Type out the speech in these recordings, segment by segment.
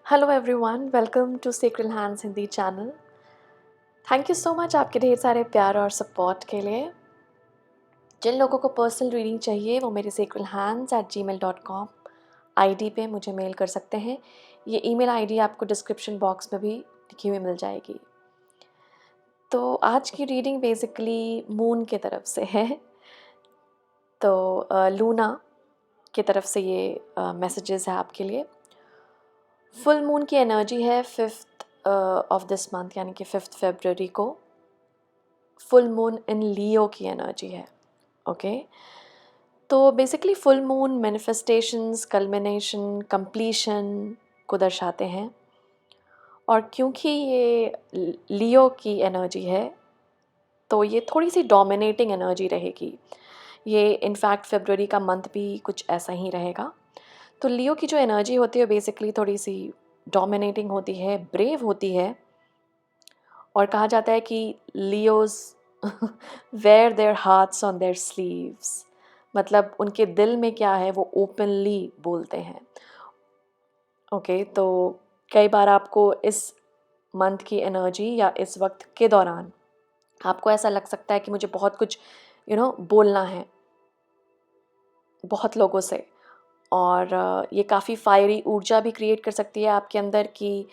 Hello everyone, welcome to sacred hands Hindi channel. Thank you so much आपके ढेर सारे प्यार और सपोर्ट के लिए। जिन लोगों को पर्सनल रीडिंग चाहिए वो मेरे sacredhands@gmail.com आईडी पे मुझे मेल कर सकते हैं। ये ईमेल आईडी आपको डिस्क्रिप्शन बॉक्स में भी लिखी हुई मिल जाएगी। तो आज की रीडिंग बेसिकली मून के तरफ से है। तो लूना की तरफ से ये मैसेजेस है आपके लिए। फुल मून की एनर्जी है 5th ऑफ दिस मंथ, यानी कि 5th फरवरी को फुल मून इन लियो की एनर्जी है। ओके, तो basically full moon manifestations, culmination, completion को दर्शाते हैं। और क्योंकि ये लियो की एनर्जी है तो ये थोड़ी सी डोमिनेटिंग एनर्जी रहेगी। ये इनफैक्ट फरवरी का मंथ भी कुछ ऐसा ही रहेगा। तो लियो की जो एनर्जी होती है बेसिकली थोड़ी सी डोमिनेटिंग होती है, ब्रेव होती है। और कहा जाता है कि Leos wear their hearts on their sleeves, मतलब उनके दिल में क्या है वो ओपनली बोलते हैं। ओके, तो कई बार आपको इस मंथ की एनर्जी या इस वक्त के दौरान आपको ऐसा लग सकता है कि मुझे बहुत कुछ बोलना है बहुत लोगों से। और ये काफ़ी फायरी ऊर्जा भी क्रिएट कर सकती है आपके अंदर कि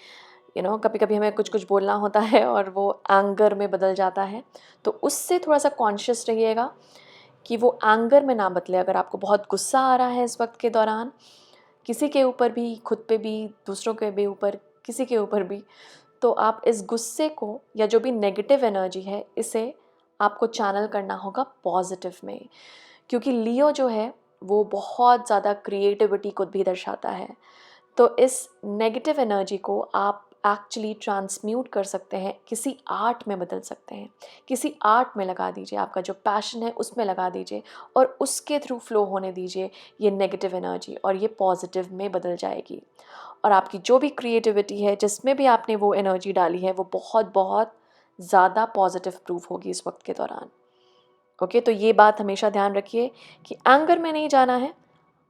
कभी कभी हमें कुछ कुछ बोलना होता है और वो एंगर में बदल जाता है। तो उससे थोड़ा सा कॉन्शियस रहिएगा कि वो एंगर में ना बदले। अगर आपको बहुत गुस्सा आ रहा है इस वक्त के दौरान किसी के ऊपर भी, खुद पे भी, दूसरों के भी ऊपर, किसी के ऊपर भी, तो आप इस गुस्से को या जो भी नेगेटिव एनर्जी है इसे आपको चैनल करना होगा पॉजिटिव में। क्योंकि लियो जो है वो बहुत ज़्यादा क्रिएटिविटी को भी दर्शाता है। तो इस नेगेटिव एनर्जी को आप एक्चुअली ट्रांसम्यूट कर सकते हैं, किसी आर्ट में बदल सकते हैं। किसी आर्ट में लगा दीजिए, आपका जो पैशन है उसमें लगा दीजिए और उसके थ्रू फ्लो होने दीजिए ये नेगेटिव एनर्जी, और ये पॉजिटिव में बदल जाएगी। और आपकी जो भी क्रिएटिविटी है, जिसमें भी आपने वो एनर्जी डाली है, वो बहुत बहुत ज़्यादा पॉजिटिव प्रूफ होगी इस वक्त के दौरान। ओके, तो ये बात हमेशा ध्यान रखिए कि एंगर में नहीं जाना है।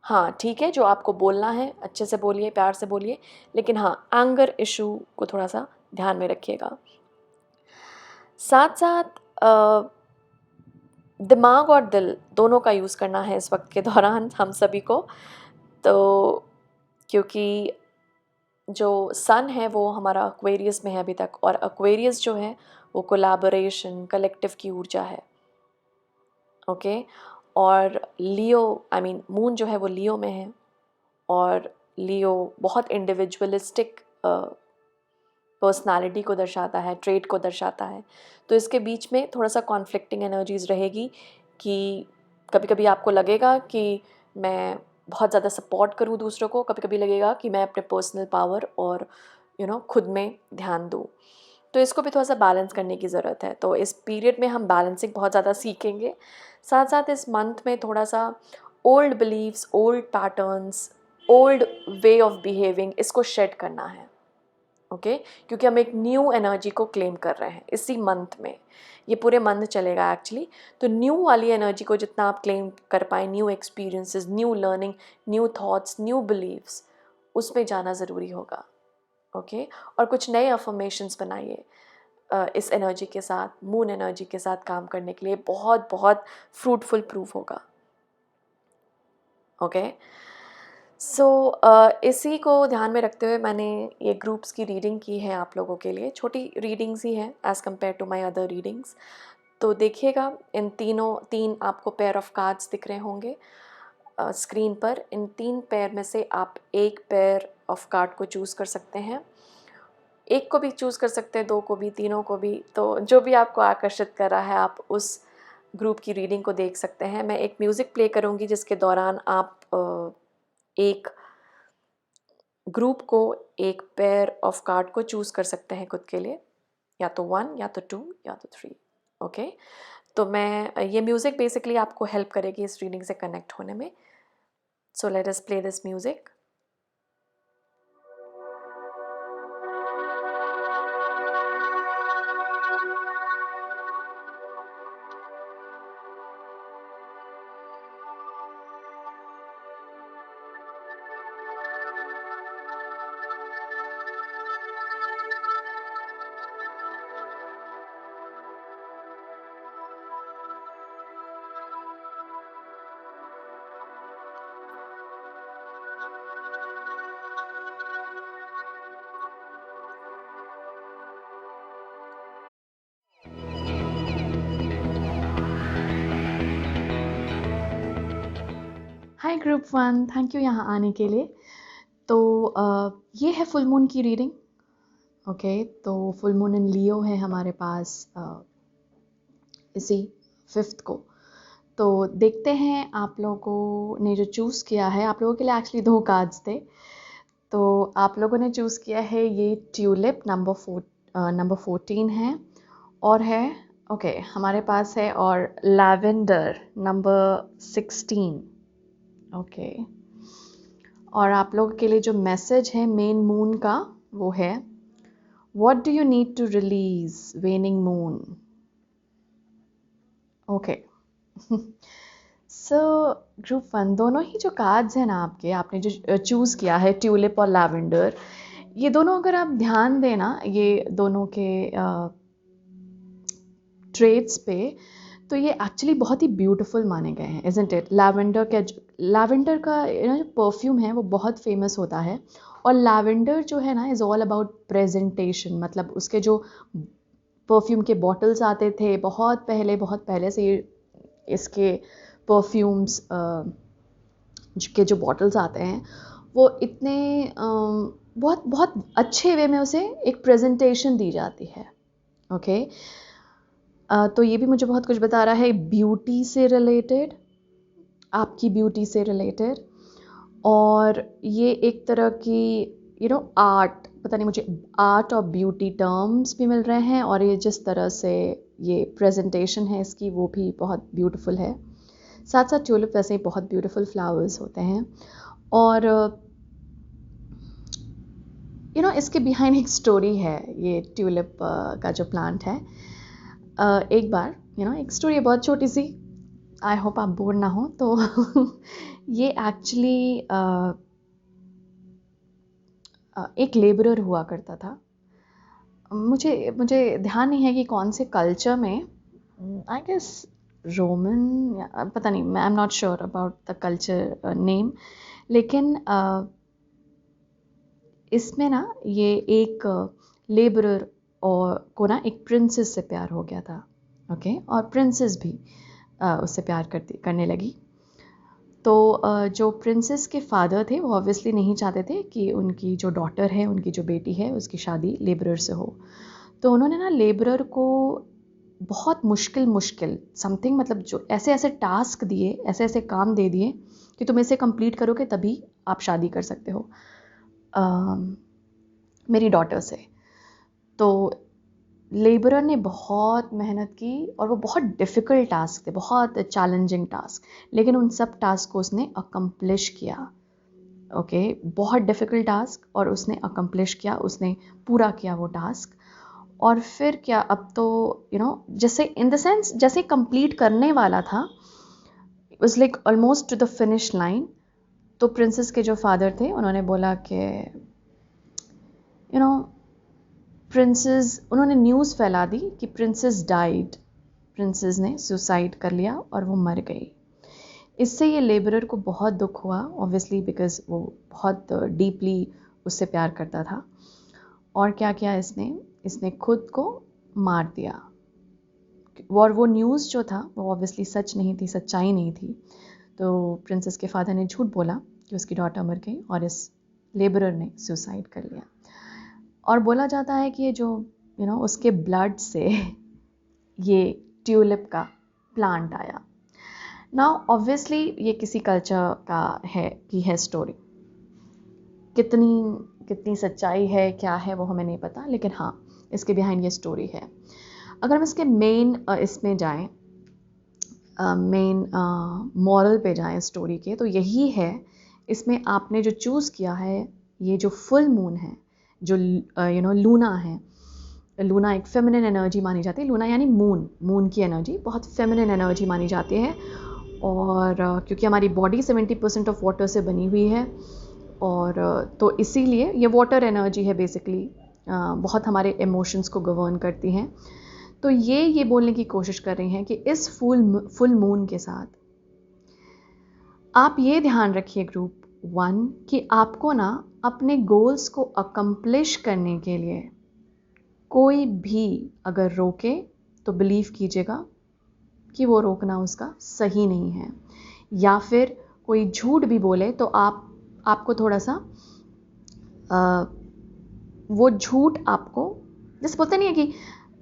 हाँ ठीक है, जो आपको बोलना है अच्छे से बोलिए, प्यार से बोलिए, लेकिन हाँ एंगर इशू को थोड़ा सा ध्यान में रखिएगा। साथ साथ दिमाग और दिल दोनों का यूज़ करना है इस वक्त के दौरान हम सभी को। तो क्योंकि जो सन है वो हमारा एक्वेरियस में है अभी तक, और एक्वेरियस जो है वो कोलैबोरेशन, कलेक्टिव की ऊर्जा है। ओके, और लियो मून जो है वो लियो में है, और लियो बहुत इंडिविजुअलिस्टिक पर्सनालिटी को दर्शाता है, ट्रेट को दर्शाता है। तो इसके बीच में थोड़ा सा कॉन्फ्लिक्टिंग एनर्जीज रहेगी कि कभी कभी आपको लगेगा कि मैं बहुत ज़्यादा सपोर्ट करूँ दूसरों को, कभी कभी लगेगा कि मैं अपने पर्सनल पावर और खुद में ध्यान दूँ। तो इसको भी थोड़ा सा बैलेंस करने की ज़रूरत है। तो इस पीरियड में हम बैलेंसिंग बहुत ज़्यादा सीखेंगे। साथ साथ इस मंथ में थोड़ा सा old believes, old patterns, old way of behaving, इसको शेड करना है। ओके, क्योंकि हम एक न्यू एनर्जी को क्लेम कर रहे हैं इसी मंथ में। ये पूरे मंथ चलेगा एक्चुअली। तो न्यू वाली एनर्जी को जितना आप क्लेम कर पाए, new experiences, new learning, new thoughts, new believes, उसमें जाना ज़रूरी होगा। ओके, और कुछ नए अफर्मेशंस बनाइए इस एनर्जी के साथ, मून एनर्जी के साथ काम करने के लिए बहुत बहुत फ्रूटफुल प्रूफ होगा। ओके, सो इसी को ध्यान में रखते हुए मैंने ये ग्रुप्स की रीडिंग की है आप लोगों के लिए। छोटी रीडिंग्स ही हैं as compare to my other readings. तो देखिएगा, इन तीन आपको पेयर ऑफ कार्ड्स दिख रहे होंगे स्क्रीन पर। इन 3 पेयर में से आप एक पेयर ऑफ कार्ड को चूज़ कर सकते हैं। एक को भी चूज़ कर सकते हैं, 2 को भी, तीनों को भी। तो जो भी आपको आकर्षित कर रहा है आप उस ग्रुप की रीडिंग को देख सकते हैं। मैं एक म्यूज़िक प्ले करूँगी जिसके दौरान आप एक ग्रुप को, एक पेयर ऑफ कार्ड को चूज़ कर सकते हैं खुद के लिए, या तो 1 या तो 2 या तो 3। ओके, तो मैं ये म्यूज़िक बेसिकली आपको हेल्प करेगी इस रीडिंग से कनेक्ट होने में। So let us play this music. Group 1, thank you यहाँ आने के लिए। तो ये है फुल मून की रीडिंग। ओके, तो फुल मून इन लियो है हमारे पास इसी 5th को। तो देखते हैं आप लोगों ने जो चूज़ किया है। आप लोगों के लिए एक्चुअली 2 कार्ड्स थे। तो आप लोगों ने चूज़ किया है ये ट्यूलिप नंबर 14 है, और है ओके हमारे पास है, और लैवेंडर नंबर 16। ओके, और आप लोगों के लिए जो मैसेज है मेन मून का वो है, what do you need to release waning moon. Okay, so group 1 दोनों ही जो कार्ड्स हैं ना आपने जो चूज़ किया है ट्यूलिप और लैवेंडर, ये दोनों अगर आप ध्यान देना ये दोनों के ट्रेड्स पे, तो ये एक्चुअली बहुत ही ब्यूटीफुल माने गए हैं, इजंट इट। लैवेंडर का जो परफ्यूम है वो बहुत फेमस होता है, और लैवेंडर जो है ना इज़ ऑल अबाउट प्रेजेंटेशन। मतलब उसके जो परफ्यूम के बॉटल्स आते थे बहुत पहले से इसके परफ्यूम्स के जो बॉटल्स आते हैं वो इतने बहुत बहुत अच्छे वे में उसे एक प्रेजेंटेशन दी जाती है। ओके, तो ये भी मुझे बहुत कुछ बता रहा है ब्यूटी से रिलेटेड, आपकी ब्यूटी से रिलेटेड। और ये एक तरह की आर्ट, पता नहीं मुझे आर्ट और ब्यूटी टर्म्स भी मिल रहे हैं, और ये जिस तरह से ये प्रेजेंटेशन है इसकी वो भी बहुत ब्यूटीफुल है। साथ साथ ट्यूलिप वैसे ही बहुत ब्यूटीफुल फ्लावर्स होते हैं, और इसके बिहाइंड एक स्टोरी है ये ट्यूलिप का जो प्लांट है। एक बार एक स्टोरी है बहुत छोटी सी, आई होप आप बोर ना हो। तो ये एक्चुअली एक लेबरर हुआ करता था। मुझे ध्यान नहीं है कि कौन से कल्चर में, आई गेस रोमन या पता नहीं, I am not sure about the culture name, लेकिन इसमें ना ये एक लेबरर को ना एक प्रिंसेस से प्यार हो गया था। ओके, और प्रिंसेस भी उससे प्यार करने लगी। तो जो प्रिंसेस के फादर थे वो ऑब्वियसली नहीं चाहते थे कि उनकी जो डॉटर है, उनकी जो बेटी है, उसकी शादी लेबरर से हो। तो उन्होंने ना लेबरर को बहुत मुश्किल समथिंग, मतलब जो ऐसे टास्क दिए, ऐसे काम दे दिए कि तुम इसे कंप्लीट करोगे तभी आप शादी कर सकते हो मेरी डॉटर से। तो लेबरर ने बहुत मेहनत की, और वो बहुत डिफ़िकल्ट टास्क थे, बहुत चैलेंजिंग टास्क, लेकिन उन सब टास्क को उसने अकम्प्लिश किया। ओके, बहुत डिफ़िकल्ट टास्क, और उसने अकम्प्लिश किया, उसने पूरा किया वो टास्क। और फिर क्या, अब तो जैसे इन द सेंस जैसे कंप्लीट करने वाला था, it was like almost two the finish line. तो प्रिंसेस के जो फादर थे उन्होंने बोला कि प्रिंसेस, उन्होंने न्यूज़ फैला दी कि प्रिंसेस डाइड, प्रिंसेस ने सुसाइड कर लिया और वो मर गई। इससे ये लेबरर को बहुत दुख हुआ, ऑब्वियसली बिकॉज वो बहुत डीपली उससे प्यार करता था। और क्या किया इसने खुद को मार दिया। और वो न्यूज़ जो था वो ऑब्वियसली सच नहीं थी, सच्चाई नहीं थी। तो प्रिंसेस के फादर ने झूठ बोला कि उसकी डॉटर मर गई, और इस लेबरर ने सुसाइड कर लिया। और बोला जाता है कि ये जो उसके ब्लड से ये ट्यूलिप का प्लांट आया। नाउ ऑब्वियसली ये किसी कल्चर का है स्टोरी, कितनी सच्चाई है क्या है वो हमें नहीं पता, लेकिन हाँ इसके बिहाइंड ये स्टोरी है। अगर हम इसके मेन इसमें जाएं, मेन मॉरल पे जाएं स्टोरी के, तो यही है। इसमें आपने जो चूज़ किया है, ये जो फुल मून है, जो लूना है, लूना एक फेमिनिन एनर्जी मानी जाती है। लूना यानी मून की एनर्जी बहुत फेमिनिन एनर्जी मानी जाती है। और क्योंकि हमारी बॉडी 70% ऑफ वाटर से बनी हुई है, और तो इसीलिए ये वाटर एनर्जी है बेसिकली, बहुत हमारे इमोशंस को गवर्न करती हैं। तो ये बोलने की कोशिश कर रही हैं कि इस फुल मून के साथ आप ये ध्यान रखिए ग्रुप 1 कि आपको ना अपने गोल्स को अकम्प्लिश करने के लिए कोई भी अगर रोके तो बिलीव कीजिएगा कि वो रोकना उसका सही नहीं है, या फिर कोई झूठ भी बोले तो आपको थोड़ा सा वो झूठ आपको, जैसे बोलते नहीं है कि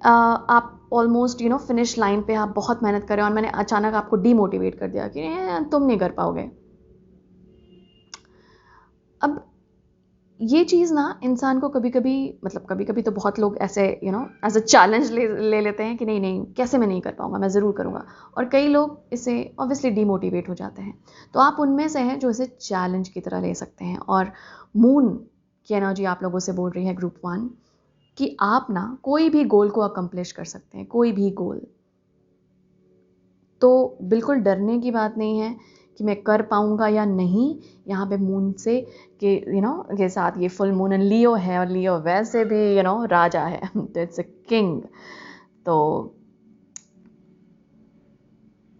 आप ऑलमोस्ट फिनिश लाइन पे आप बहुत मेहनत कर रहे हो और मैंने अचानक आपको डीमोटिवेट कर दिया कि तुम नहीं कर पाओगे। अब ये चीज़ ना इंसान को कभी कभी तो बहुत लोग ऐसे एज अ चैलेंज ले लेते हैं कि नहीं नहीं कैसे मैं नहीं कर पाऊंगा, मैं ज़रूर करूंगा। और कई लोग इससे ऑब्वियसली डीमोटिवेट हो जाते हैं। तो आप उनमें से हैं जो इसे चैलेंज की तरह ले सकते हैं। और मून की एनर्जी आप लोगों से बोल रही है ग्रुप 1 कि आप ना कोई भी गोल को अकम्प्लिश कर सकते हैं, कोई भी गोल। तो बिल्कुल डरने की बात नहीं है कि मैं कर पाऊंगा या नहीं। यहाँ पे मून से के साथ ये फुल मून लियो है और लियो वैसे भी राजा है, इट्स अ किंग। तो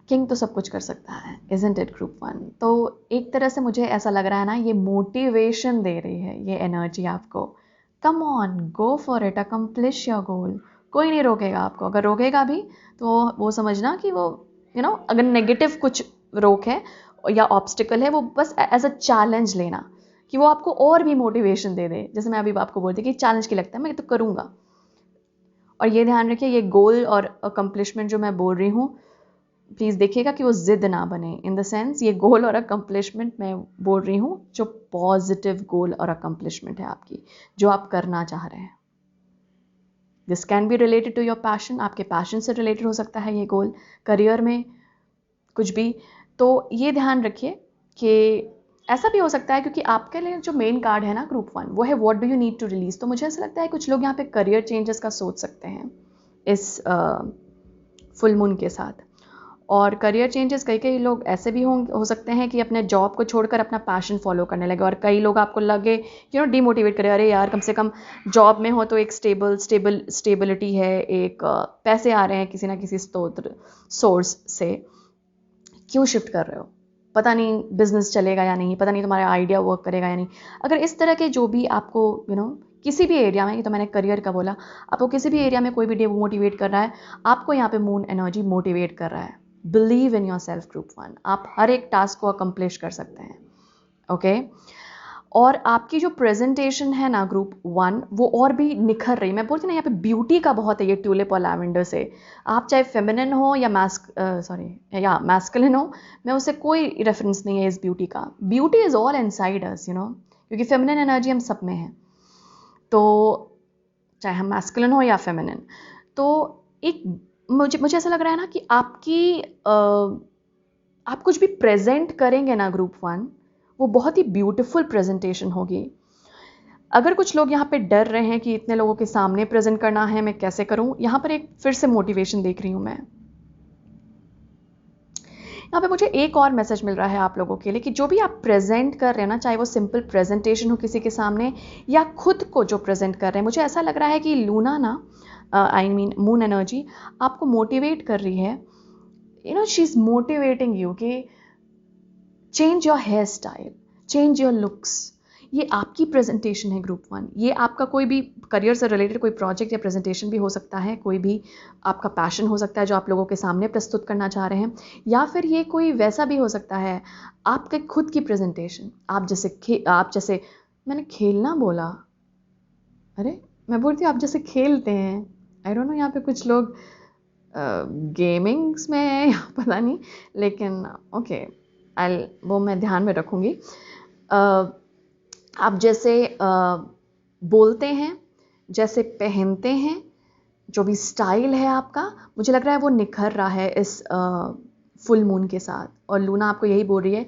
किंग तो सब कुछ कर सकता है, इजंट इट ग्रुप 1? तो एक तरह से मुझे ऐसा लग रहा है ना, ये मोटिवेशन दे रही है ये एनर्जी आपको। Come on, go for it, accomplish your goal. कोई नहीं रोकेगा आपको। अगर रोकेगा भी तो वो समझना कि वो अगर नेगेटिव कुछ रोक है या ऑब्स्टिकल है, वो बस एज अ चैलेंज लेना कि वो आपको और भी मोटिवेशन दे दे। जैसे मैं अभी आपको बोलती कि चैलेंज की लगता है मैं तो करूँगा। और ये ध्यान रखिए, ये गोल और अकम्प्लिशमेंट जो मैं बोल रही हूँ, प्लीज़ देखिएगा कि वो जिद ना बने। इन द सेंस ये गोल और अकम्प्लिशमेंट मैं बोल रही हूँ जो पॉजिटिव गोल और अकम्प्लिशमेंट है आपकी, जो आप करना चाह रहे हैं। This can be related to your passion, आपके पैशन से रिलेटेड हो सकता है ये गोल, करियर में कुछ भी। तो ये ध्यान रखिए कि ऐसा भी हो सकता है, क्योंकि आपके लिए जो मेन कार्ड है ना ग्रुप 1, वो है what do you need to release. तो मुझे ऐसा लगता है कुछ लोग यहाँ पे करियर चेंजेस का सोच सकते हैं इस फुल मून के साथ। और करियर चेंजेस कई लोग ऐसे भी हो सकते हैं कि अपने जॉब को छोड़कर अपना पैशन फॉलो करने लगे। और कई लोग आपको लगे डिमोटिवेट करे, अरे यार कम से कम जॉब में हो तो एक स्टेबिलिटी है, एक पैसे आ रहे हैं किसी ना किसी सोर्स से, क्यों शिफ्ट कर रहे हो, पता नहीं बिजनेस चलेगा या नहीं, पता नहीं तुम्हारा आइडिया वर्क करेगा या नहीं। अगर इस तरह के जो भी आपको किसी भी एरिया में, ये तो मैंने करियर का बोला, आपको किसी भी एरिया में कोई भी डिमोटिवेट कर रहा है, आपको यहाँ पे मून एनर्जी मोटिवेट कर रहा है। Believe in your self group 1, आप हर एक टास्क को अकम्प्लिश कर सकते हैं। ओके और आपकी जो प्रेजेंटेशन है ना ग्रुप 1, वो और भी निखर रही। मैं बोलती ना यहाँ पे ब्यूटी का बहुत है ये ट्यूलिप और लैवेंडर से। आप चाहे फेमिनिन हो या मैस्कुलिन हो, मैं उससे कोई रेफरेंस नहीं है इस ब्यूटी का। Beauty is all inside us, क्योंकि फेमिनिन एनर्जी हम सब में है। तो चाहे हम मैस्कुलिन हो या फेमिनिन, तो एक मुझे ऐसा लग रहा है ना कि आप कुछ भी प्रेजेंट करेंगे ना ग्रुप 1, वो बहुत ही ब्यूटीफुल प्रेजेंटेशन होगी। अगर कुछ लोग यहाँ पे डर रहे हैं कि इतने लोगों के सामने प्रेजेंट करना है, मैं कैसे करूँ, यहाँ पर एक फिर से मोटिवेशन देख रही हूँ मैं। यहाँ पे मुझे एक और मैसेज मिल रहा है आप लोगों के लिए कि जो भी आप प्रेजेंट कर रहे हैं ना, चाहे वो सिंपल प्रेजेंटेशन हो किसी के सामने या खुद को जो प्रेजेंट कर रहे हैं, मुझे ऐसा लग रहा है कि लूना ना मून एनर्जी आपको मोटिवेट कर रही है। शी इज मोटिवेटिंग यू कि change your hair style, change your looks. ये आपकी प्रेजेंटेशन है ग्रुप 1। ये आपका कोई भी करियर से रिलेटेड कोई प्रोजेक्ट या प्रेजेंटेशन भी हो सकता है, कोई भी आपका पैशन हो सकता है जो आप लोगों के सामने प्रस्तुत करना चाह रहे हैं, या फिर ये कोई वैसा भी हो सकता है आपके खुद की प्रेजेंटेशन। आप जैसे मैंने खेलना बोला, अरे मैं बोलती हूँ आप जैसे खेलते हैं। आई डोंट नो यहाँ पे कुछ लोग गेमिंग्स में है या पता नहीं, लेकिन ओके वो मैं ध्यान में रखूँगी। आप जैसे बोलते हैं, जैसे पहनते हैं, जो भी स्टाइल है आपका, मुझे लग रहा है वो निखर रहा है इस फुल मून के साथ। और लूना आपको यही बोल रही है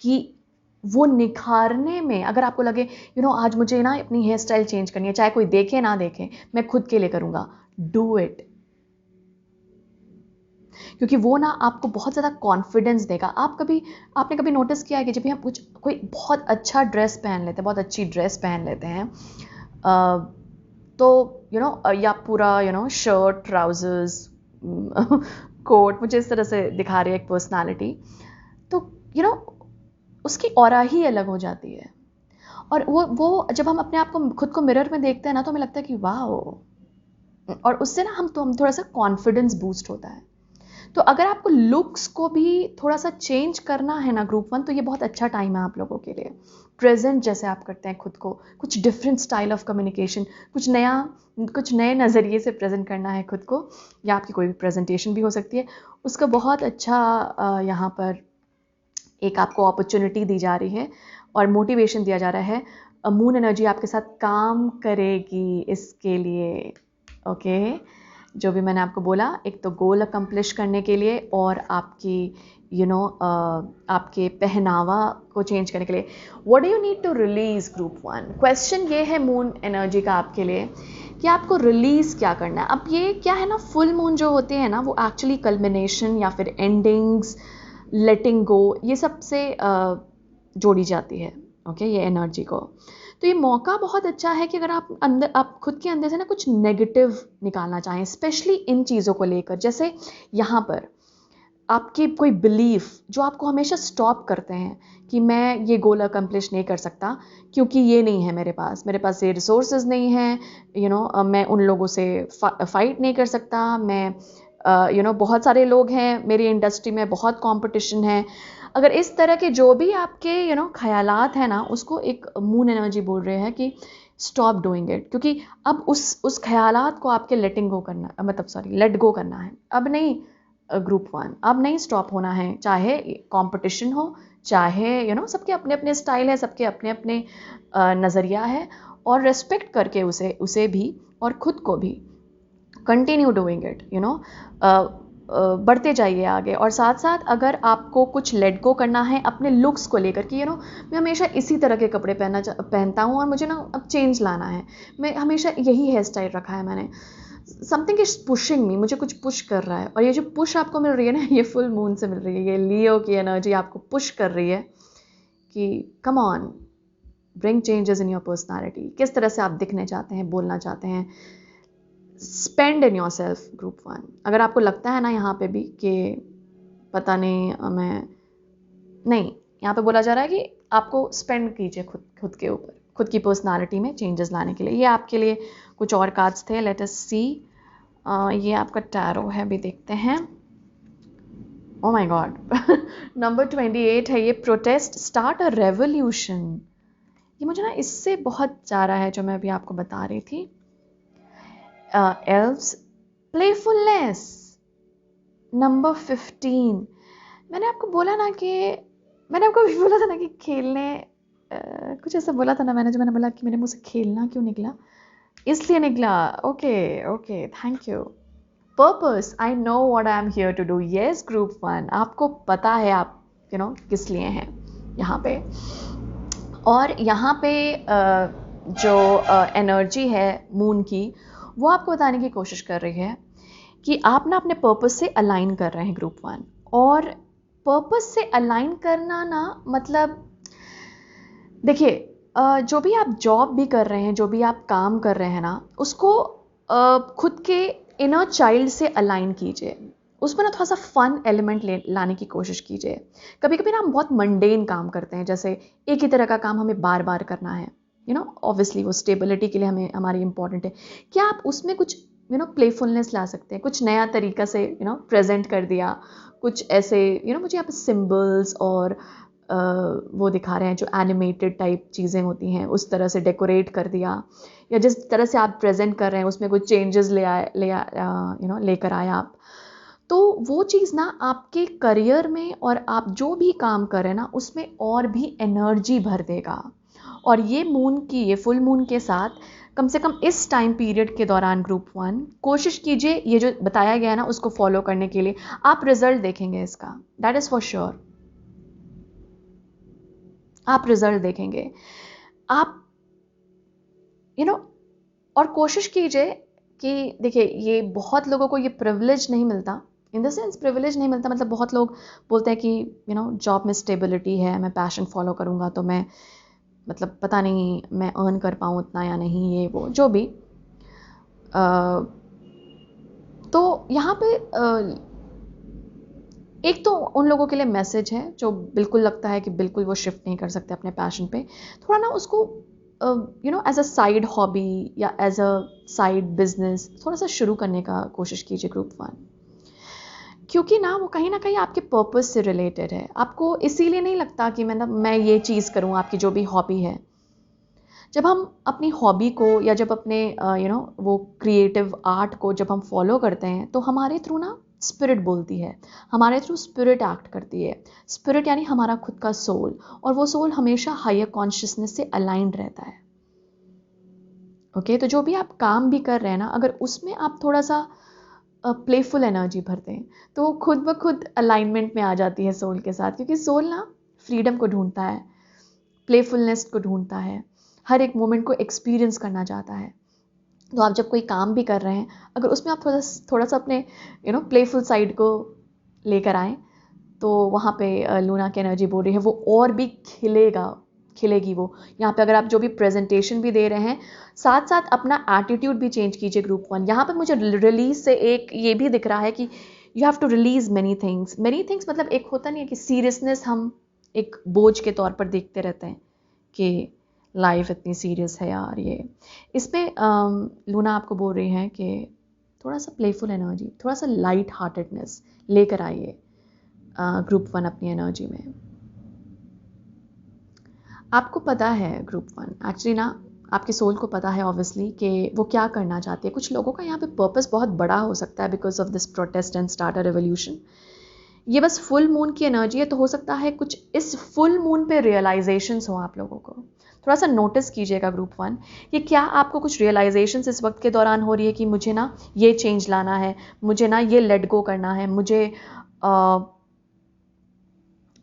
कि वो निखारने में, अगर आपको लगे आज मुझे ना अपनी हेयर स्टाइल चेंज करनी है, चाहे कोई देखे ना देखे, मैं खुद के लिए करूँगा, डू इट। क्योंकि वो ना आपको बहुत ज़्यादा कॉन्फिडेंस देगा। आपने कभी नोटिस किया है कि जब भी हम कोई बहुत अच्छा ड्रेस पहन लेते हैं, बहुत अच्छी ड्रेस पहन लेते हैं, तो या पूरा शर्ट, ट्राउजर्स, कोट, मुझे इस तरह से दिखा रही है एक पर्सनालिटी, तो उसकी ऑरा ही अलग हो जाती है। और वो जब हम अपने आप को खुद को मिरर में देखते हैं ना, तो हमें लगता है कि वाह, और उससे ना हम थोड़ा सा कॉन्फिडेंस बूस्ट होता है। तो अगर आपको लुक्स को भी थोड़ा सा चेंज करना है ना ग्रुप 1, तो ये बहुत अच्छा टाइम है आप लोगों के लिए। प्रेजेंट जैसे आप करते हैं खुद को, कुछ डिफरेंट स्टाइल ऑफ कम्युनिकेशन, कुछ नए नज़रिए से प्रेजेंट करना है खुद को, या आपकी कोई भी प्रेजेंटेशन भी हो सकती है, उसका बहुत अच्छा यहाँ पर एक आपको अपॉर्चुनिटी दी जा रही है और मोटिवेशन दिया जा रहा है। मून एनर्जी आपके साथ काम करेगी इसके लिए, ओके। जो भी मैंने आपको बोला, एक तो गोल अकम्प्लिश करने के लिए और आपकी आपके पहनावा को चेंज करने के लिए। What do you need to release group 1? Question ये है मून एनर्जी का आपके लिए कि आपको रिलीज क्या करना है। अब ये क्या है ना, फुल मून जो होते हैं ना, वो एक्चुअली कल्मिनेशन या फिर एंडिंग्स, लेटिंग गो, ये सबसे जोड़ी जाती है, ओके, ये एनर्जी को। तो ये मौका बहुत अच्छा है कि अगर आप खुद के अंदर से ना कुछ नेगेटिव निकालना चाहें, स्पेशली इन चीज़ों को लेकर, जैसे यहाँ पर आपके कोई बिलीफ जो आपको हमेशा स्टॉप करते हैं कि मैं ये गोल अकम्प्लिश नहीं कर सकता क्योंकि ये नहीं है मेरे पास ये रिसोर्सेज नहीं है, मैं उन लोगों से फाइट नहीं कर सकता, मैं बहुत सारे लोग हैं मेरी इंडस्ट्री में, बहुत कंपटीशन है। अगर इस तरह के जो भी आपके ख्यालात हैं ना, उसको एक मून एनर्जी बोल रहे हैं कि स्टॉप डूइंग इट, क्योंकि अब उस ख्यालात को आपके लेट गो करना है। अब नहीं ग्रुप 1, अब नहीं स्टॉप होना है, चाहे कंपटीशन हो, चाहे सबके अपने अपने स्टाइल है, सबके अपने अपने नज़रिया है, और रेस्पेक्ट करके उसे भी और ख़ुद को भी कंटिन्यू डूइंग इट, बढ़ते जाइए आगे। और साथ साथ अगर आपको कुछ लेट गो करना है अपने लुक्स को लेकर कि मैं हमेशा इसी तरह के कपड़े पहनता हूँ और मुझे ना अब चेंज लाना है, मैं हमेशा यही हेयर स्टाइल रखा है मैंने, समथिंग इज पुशिंग मी, मुझे कुछ पुश कर रहा है। और ये जो पुश आपको मिल रही है ना, ये फुल मून से मिल रही है, ये लियो की एनर्जी आपको पुश कर रही है कि come on, bring changes in your personality. किस तरह से आप दिखने चाहते हैं, बोलना चाहते हैं, spend in your self group 1। अगर आपको लगता है ना यहाँ पे भी कि पता नहीं नहीं, यहाँ पे बोला जा रहा है कि आपको स्पेंड कीजिए खुद के ऊपर, खुद की पर्सनालिटी में चेंजेस लाने के लिए। ये आपके लिए कुछ और कार्ड्स थे, लेट अस सी। ये आपका टैरो है, भी देखते हैं। ओह माय गॉड, नंबर 28 है ये, प्रोटेस्ट स्टार्ट अ रेवोल्यूशन। ये मुझे ना इससे बहुत जा रहा है जो मैं अभी आपको बता रही थी। Elves, playfulness, number 15। मैंने आपको बोला था ना कि खेलने, कुछ ऐसा बोला था ना मैंने बोला कि मेरे मुंह से खेलना क्यों निकला, इसलिए निकला। Okay, thank you. Purpose, I know what I am here to do. Yes group 1, आपको पता है आप किस लिए हैं यहाँ पे। और यहाँ पे जो एनर्जी है मून की, वो आपको बताने की कोशिश कर रही है कि आप ना अपने पर्पस से अलाइन कर रहे हैं ग्रुप 1। और पर्पस से अलाइन करना ना, मतलब देखिए, जो भी आप जॉब भी कर रहे हैं, जो भी आप काम कर रहे हैं ना, उसको खुद के इनर चाइल्ड से अलाइन कीजिए, उसमें ना थोड़ा सा फन एलिमेंट लाने की कोशिश कीजिए। कभी कभी ना हम बहुत मंडेन काम करते हैं, जैसे एक ही तरह का काम हमें बार बार करना है, ऑब्वियसली वो स्टेबिलिटी के लिए हमारी इंपॉर्टेंट है। क्या आप उसमें कुछ प्लेफुलनेस ला सकते हैं, कुछ नया तरीका से प्रेजेंट कर दिया, कुछ ऐसे मुझे यहाँ पे सिम्बल्स और वो दिखा रहे हैं जो एनिमेटेड टाइप चीज़ें होती हैं, उस तरह से डेकोरेट कर दिया, या जिस तरह से आप प्रेजेंट कर रहे हैं उसमें कुछ चेंजेस लेकर आए आप, तो वो चीज़ ना आपके करियर में और आप जो भी काम कर रहे हैं ना, उसमें और भी एनर्जी भर देगा। और ये फुल मून के साथ कम से कम इस टाइम पीरियड के दौरान ग्रुप 1 कोशिश कीजिए, ये जो बताया गया है ना उसको फॉलो करने के लिए। आप रिजल्ट देखेंगे इसका, दैट इज़ फॉर श्योर। आप रिजल्ट देखेंगे, आप और कोशिश कीजिए कि देखिए, ये बहुत लोगों को ये प्रिविलेज नहीं मिलता, इन द सेंस प्रिविलेज नहीं मिलता, मतलब बहुत लोग बोलते हैं कि जॉब में स्टेबिलिटी है, मैं पैशन फॉलो करूँगा तो मैं मतलब पता नहीं मैं अर्न कर पाऊँ उतना या नहीं, ये वो जो भी। तो यहाँ पे एक तो उन लोगों के लिए मैसेज है जो बिल्कुल लगता है कि बिल्कुल वो शिफ्ट नहीं कर सकते अपने पैशन पे, थोड़ा ना उसको एज अ साइड हॉबी या एज अ साइड बिजनेस थोड़ा सा शुरू करने का कोशिश कीजिए ग्रुप 1। क्योंकि ना कहीं आपके पर्पस से रिलेटेड है। आपको इसीलिए नहीं लगता कि मैं ये चीज़ करूँ, आपकी जो भी हॉबी है। जब हम अपनी हॉबी को या जब अपने वो क्रिएटिव आर्ट को जब हम फॉलो करते हैं तो हमारे थ्रू ना स्पिरिट बोलती है, हमारे थ्रू स्पिरिट एक्ट करती है। स्पिरिट यानी हमारा खुद का सोल, और वो सोल हमेशा हायर कॉन्शियसनेस से अलाइंड रहता है। ओके, तो जो भी आप काम भी कर रहे हैं ना, अगर उसमें आप थोड़ा सा प्लेफुल एनर्जी भरते हैं तो वो खुद ब खुद अलाइनमेंट में आ जाती है सोल के साथ, क्योंकि सोल ना फ्रीडम को ढूंढता है, प्लेफुलनेस को ढूंढता है, हर एक मोमेंट को एक्सपीरियंस करना चाहता है। तो आप जब कोई काम भी कर रहे हैं, अगर उसमें आप थोड़ा सा अपने प्लेफुल साइड को लेकर आएँ, तो वहाँ पे लूना की एनर्जी बोल रही है वो और भी खिलेगी वो। यहाँ पे अगर आप जो भी प्रेजेंटेशन भी दे रहे हैं, साथ साथ अपना एटीट्यूड भी चेंज कीजिए ग्रुप 1। यहाँ पे मुझे रिलीज से एक ये भी दिख रहा है कि you have to release many things. मतलब एक होता नहीं है कि सीरियसनेस हम एक बोझ के तौर पर देखते रहते हैं कि लाइफ इतनी सीरियस है यार। ये इसमें लूना आपको बोल रही है कि थोड़ा सा प्लेफुल एनर्जी, थोड़ा सा लाइट हार्टेडनेस लेकर आइए ग्रुप 1 अपनी एनर्जी में। आपको पता है ग्रुप 1 एक्चुअली ना, आपके सोल को पता है ऑब्वियसली कि वो क्या करना चाहती है। कुछ लोगों का यहाँ पे पर्पस बहुत बड़ा हो सकता है because of this protest and start a revolution. ये बस फुल मून की एनर्जी है, तो हो सकता है कुछ इस फुल मून पे रियलाइजेशंस हो आप लोगों को। थोड़ा सा नोटिस कीजिएगा ग्रुप 1 कि क्या आपको कुछ रियलाइजेशंस इस वक्त के दौरान हो रही है कि मुझे ना ये चेंज लाना है, मुझे ना ये लेट गो करना है,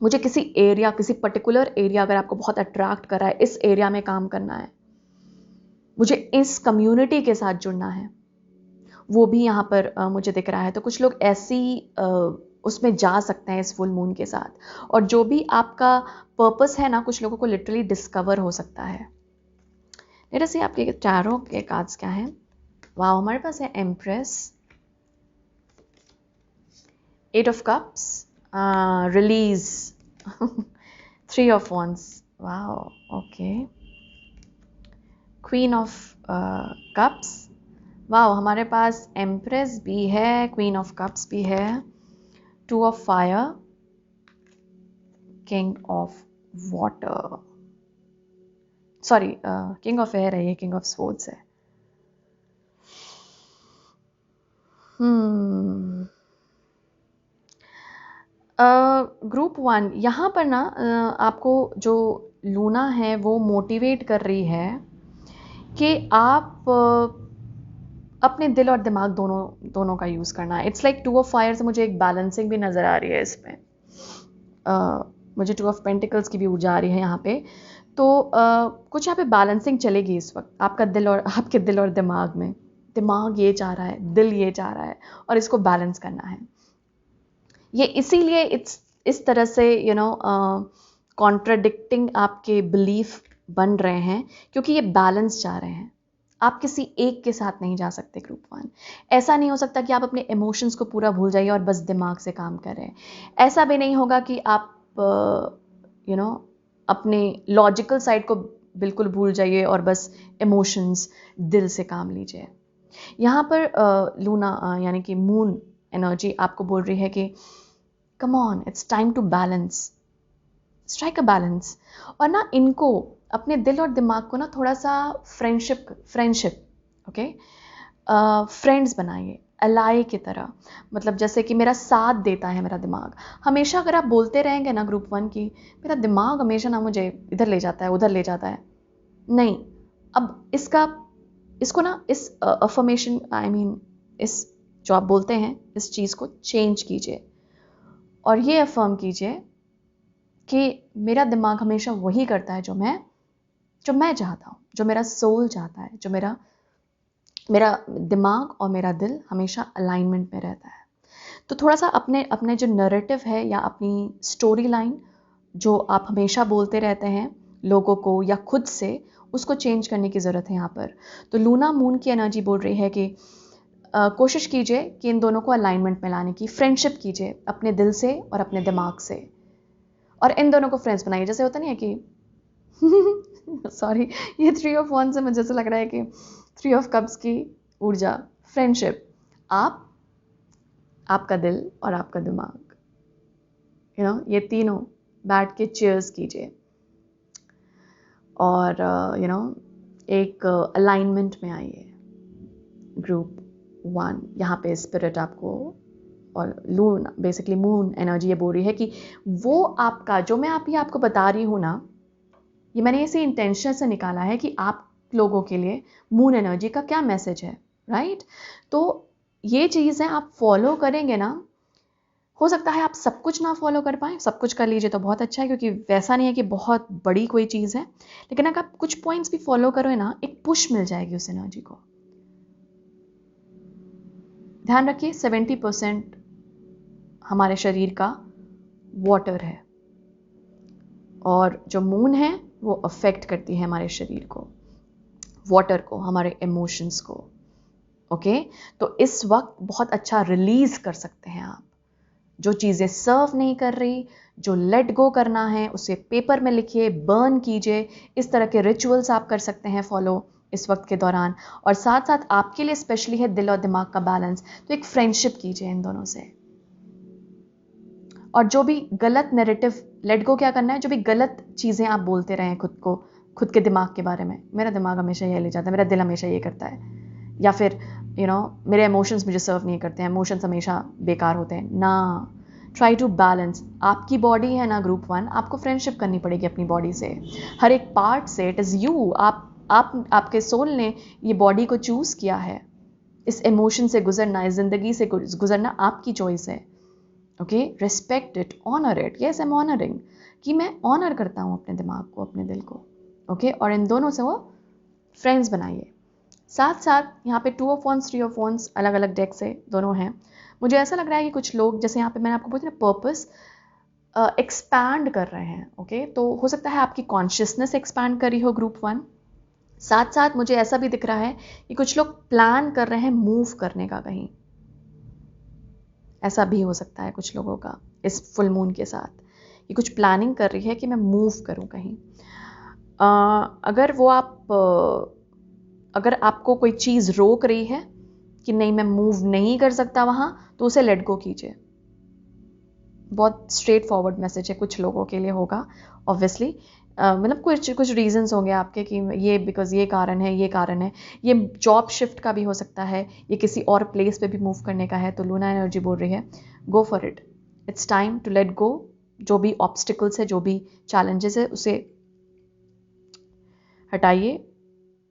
मुझे किसी एरिया, किसी पर्टिकुलर एरिया अगर आपको बहुत अट्रैक्ट कर रहा है, इस एरिया में काम करना है, मुझे इस कम्युनिटी के साथ जुड़ना है, वो भी यहाँ पर मुझे दिख रहा है। तो कुछ लोग ऐसी उसमें जा सकते हैं इस फुल मून के साथ, और जो भी आपका पर्पस है ना, कुछ लोगों को लिटरली डिस्कवर हो सकता है। लेट अस सी आपके टैरो के कार्ड्स क्या हैं। वाह, हमारे पास है empress, 8 of cups, release, 3 of wands, वाह ओके, क्वीन ऑफ कप्स, वाह हमारे पास एम्प्रेस भी है, क्वीन ऑफ कप्स भी है, 2 of fire, king of water, sorry king of air है ये, किंग ऑफ स्वॉर्ड्स है। ग्रुप 1 यहाँ पर ना आपको जो लूना है वो मोटिवेट कर रही है कि आप अपने दिल और दिमाग दोनों का यूज़ करना है। इट्स लाइक 2 ऑफ फायर से मुझे एक बैलेंसिंग भी नज़र आ रही है इसमें। मुझे 2 ऑफ पेंटिकल्स की भी ऊर्जा आ रही है यहाँ पे। तो कुछ यहाँ पे बैलेंसिंग चलेगी इस वक्त आपके दिल और दिमाग में। दिमाग ये चाह रहा है, दिल ये चाह रहा है, और इसको बैलेंस करना है। ये इसीलिए इस तरह से कॉन्ट्राडिक्टिंग आपके बिलीफ बन रहे हैं, क्योंकि ये बैलेंस चाह रहे हैं। आप किसी एक के साथ नहीं जा सकते ग्रुप 1। ऐसा नहीं हो सकता कि आप अपने इमोशंस को पूरा भूल जाइए और बस दिमाग से काम कर रहे हैं। ऐसा भी नहीं होगा कि आप अपने लॉजिकल साइड को बिल्कुल भूल जाइए और बस इमोशंस, दिल से काम लीजिए। यहाँ पर लूना यानी कि मून एनर्जी आपको बोल रही है कि come on, it's time to balance, strike a balance. और ना इनको अपने दिल और दिमाग को ना थोड़ा सा फ्रेंडशिप ओके, फ्रेंड्स बनाइए, अलाई की तरह। मतलब जैसे कि मेरा साथ देता है मेरा दिमाग हमेशा। अगर आप बोलते रहेंगे ना ग्रुप 1 की मेरा दिमाग हमेशा ना मुझे इधर ले जाता है, उधर ले जाता है, नहीं, अब इसको ना इस अफर्मेशन इस जो आप बोलते हैं इस चीज़ को चेंज कीजिए और ये अफर्म कीजिए कि मेरा दिमाग हमेशा वही करता है जो मैं चाहता हूँ, जो मेरा सोल चाहता है, जो मेरा दिमाग और मेरा दिल हमेशा अलाइनमेंट में रहता है। तो थोड़ा सा अपने जो नैरेटिव है या अपनी स्टोरी लाइन जो आप हमेशा बोलते रहते हैं लोगों को या खुद से, उसको चेंज करने की ज़रूरत है यहाँ पर। तो लूना मून की एनर्जी बोल रही है कि कोशिश कीजिए कि इन दोनों को अलाइनमेंट में लाने की, फ्रेंडशिप कीजिए अपने दिल से और अपने दिमाग से, और इन दोनों को फ्रेंड्स बनाइए। जैसे होता नहीं है कि सॉरी, ये 3 ऑफ wands से मुझे ऐसा लग रहा है कि 3 ऑफ कप्स की ऊर्जा, फ्रेंडशिप। आप आपका दिल और आपका दिमाग, ये तीनों बैठ के चीयर्स कीजिए और एक अलाइनमेंट में आइए। ग्रुप 1, यहाँ पे स्पिरिट आपको और लून, बेसिकली मून एनर्जी ये बोल रही है कि वो आपका जो मैं आपको बता रही हूँ ना, ये मैंने इसे इंटेंशन से निकाला है कि आप लोगों के लिए मून एनर्जी का क्या मैसेज है, राइट? तो ये चीज़ें आप फॉलो करेंगे ना, हो सकता है आप सब कुछ ना फॉलो कर पाए, सब कुछ कर लीजिए तो बहुत अच्छा है, क्योंकि वैसा नहीं है कि बहुत बड़ी कोई चीज़ है, लेकिन अगर आप कुछ पॉइंट्स भी फॉलो करो ना, एक पुश मिल जाएगी उस एनर्जी को। ध्यान रखिए 70% हमारे शरीर का वाटर है और जो मून है वो अफेक्ट करती है हमारे शरीर को, वाटर को, हमारे इमोशंस को। ओके, तो इस वक्त बहुत अच्छा रिलीज कर सकते हैं आप। जो चीज़ें सर्व नहीं कर रही, जो लेट गो करना है, उसे पेपर में लिखिए, बर्न कीजिए। इस तरह के रिचुअल्स आप कर सकते हैं फॉलो इस वक्त के दौरान। और साथ साथ आपके लिए स्पेशली है दिल और दिमाग का बैलेंस, तो एक फ्रेंडशिप कीजिए इन दोनों से। और जो भी गलत नैरेटिव, लेट गो क्या करना है, जो भी गलत चीज़ें आप बोलते रहे खुद के दिमाग के बारे में, मेरा दिमाग हमेशा ये ले जाता है, मेरा दिल हमेशा ये करता है, या फिर मेरे इमोशंस मुझे सर्व नहीं करते हैं, इमोशंस हमेशा बेकार होते हैं ना। Try to balance. आपकी बॉडी है ना ग्रुप 1, आपको फ्रेंडशिप करनी पड़ेगी अपनी बॉडी से, हर एक पार्ट से। इट इज़ यू, आपके सोल ने ये बॉडी को चूज़ किया है। इस इमोशन से गुजरना, इस जिंदगी से गुजरना आपकी चॉइस है। Okay, respect it, honour it. Yes, I am honouring, कि मैं ऑनर करता हूँ अपने दिमाग को, अपने दिल को। ओके, और इन दोनों से वो फ्रेंड्स बनाइए। साथ साथ यहाँ पे 2 ऑफ वॉन्स, 3 ऑफ वॉन्स, अलग अलग डेक से दोनों हैं। मुझे ऐसा लग रहा है कि कुछ लोग, जैसे यहाँ पे मैंने आपको बोला ना, पर्पस एक्सपैंड कर रहे हैं। ओके, तो हो सकता है आपकी कॉन्शियसनेस एक्सपैंड करी हो ग्रुप 1। साथ साथ मुझे ऐसा भी दिख रहा है कि कुछ लोग प्लान कर रहे हैं मूव करने का कहीं। ऐसा भी हो सकता है कुछ लोगों का इस फुल मून के साथ, कि कुछ प्लानिंग कर रही है कि मैं मूव करूं कहीं। अगर आपको कोई चीज़ रोक रही है कि नहीं मैं मूव नहीं कर सकता वहाँ, तो उसे लेट गो कीजिए। बहुत स्ट्रेट फॉरवर्ड मैसेज है, कुछ लोगों के लिए होगा ऑब्वियसली। मतलब कुछ रीजंस होंगे आपके कि ये बिकॉज ये कारण है, ये कारण है। ये जॉब शिफ्ट का भी हो सकता है, ये किसी और प्लेस पे भी मूव करने का है। तो लूना एनर्जी बोल रही है go for it, it's time to let go. जो भी ऑब्स्टिकल्स है, जो भी चैलेंजेस है, उसे हटाइए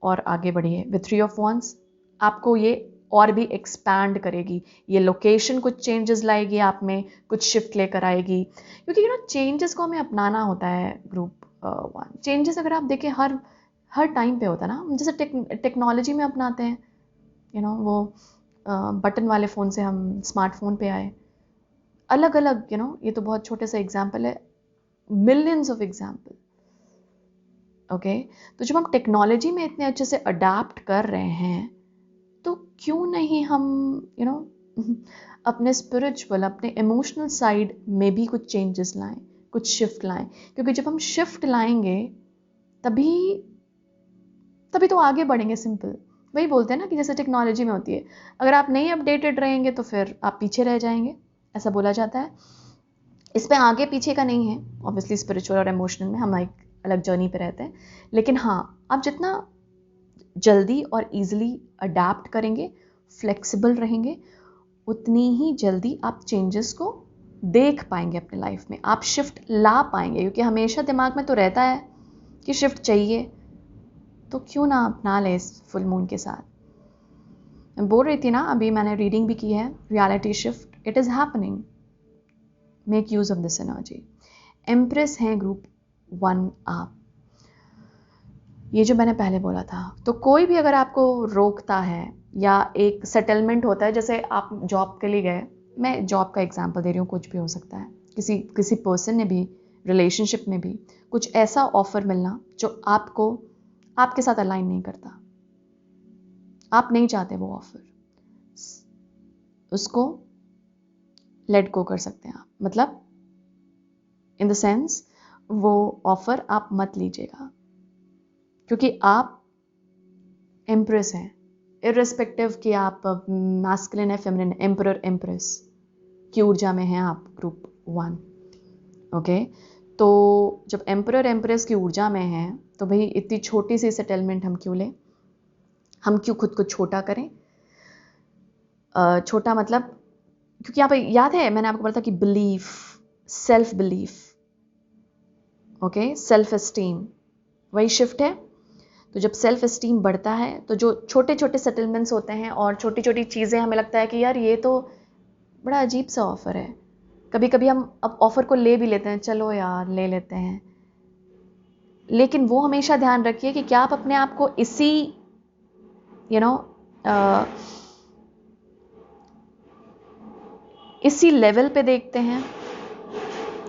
और आगे बढ़िए। विथ 3 ऑफ वॉन्स आपको ये और भी एक्सपैंड करेगी। ये लोकेशन कुछ चेंजेस लाएगी आप में, कुछ शिफ्ट लेकर आएगी, क्योंकि चेंजेस को हमें अपनाना होता है ग्रुप 1। चेंजेस अगर आप देखें हर टाइम पे होता है ना, जैसे टेक्नोलॉजी में अपनाते हैं, वो बटन वाले फ़ोन से हम स्मार्टफोन पे आए, अलग अलग ये तो बहुत छोटे से एग्जाम्पल है, मिलियंस ऑफ एग्जाम्पल। ओके, तो जब हम टेक्नोलॉजी में इतने अच्छे से अडाप्ट कर रहे हैं, तो क्यों नहीं हम अपने स्पिरिचुअल, अपने इमोशनल साइड में भी कुछ चेंजेस लाएं, कुछ शिफ्ट लाएं। क्योंकि जब हम शिफ्ट लाएंगे तभी तो आगे बढ़ेंगे। सिंपल वही बोलते हैं ना कि जैसे टेक्नोलॉजी में होती है, अगर आप नहीं अपडेटेड रहेंगे तो फिर आप पीछे रह जाएंगे, ऐसा बोला जाता है। इस पे आगे पीछे का नहीं है, ऑब्वियसली स्पिरिचुअल और इमोशनल में हम एक अलग जर्नी पे रहते हैं। लेकिन हाँ, आप जितना जल्दी और ईजिली अडाप्ट करेंगे, फ्लेक्सिबल रहेंगे, उतनी ही जल्दी आप चेंजेस को देख पाएंगे अपने लाइफ में, आप शिफ्ट ला पाएंगे। क्योंकि हमेशा दिमाग में तो रहता है कि शिफ्ट चाहिए, तो क्यों ना अपना ले इस फुल मून के साथ। मैं बोल रही थी ना, अभी मैंने रीडिंग भी की है, reality shift it is happening, make use of this energy. Empress हैं ग्रुप 1 आप, ये जो मैंने पहले बोला था। तो कोई भी अगर आपको रोकता है या एक सेटलमेंट होता है, जैसे आप जॉब के लिए गए, मैं जॉब का एग्जांपल दे रही हूँ, कुछ भी हो सकता है, किसी पर्सन ने भी, रिलेशनशिप में भी कुछ ऐसा ऑफर मिलना जो आपके साथ अलाइन नहीं करता, आप नहीं चाहते वो ऑफर, उसको लेट गो कर सकते हैं आप। मतलब इन द सेंस वो ऑफर आप मत लीजिएगा, क्योंकि आप एम्प्रेस हैं, इर्रेस्पेक्टिव कि आप मैस्कुलिन है फेमिनिन, एम्परर एम्प्रेस, की ऊर्जा में हैं आप, ग्रुप 1। ओके, तो जब एम्परर एम्प्रेस की ऊर्जा में हैं तो भाई इतनी छोटी सी सेटलमेंट हम क्यों लें, हम क्यों खुद को छोटा करें। छोटा मतलब, क्योंकि यहाँ पे याद है मैंने आपको बोला था कि belief, self belief, okay, self esteem, वही शिफ्ट है। तो जब सेल्फ एस्टीम बढ़ता है तो जो छोटे छोटे सेटलमेंट्स होते हैं और छोटी छोटी चीज़ें हमें लगता है कि यार ये तो बड़ा अजीब सा ऑफ़र है, कभी कभी हम अब ऑफ़र को ले भी लेते हैं, चलो यार ले लेते हैं, लेकिन वो हमेशा ध्यान रखिए कि क्या आप अपने आप को इसी इसी लेवल पे देखते हैं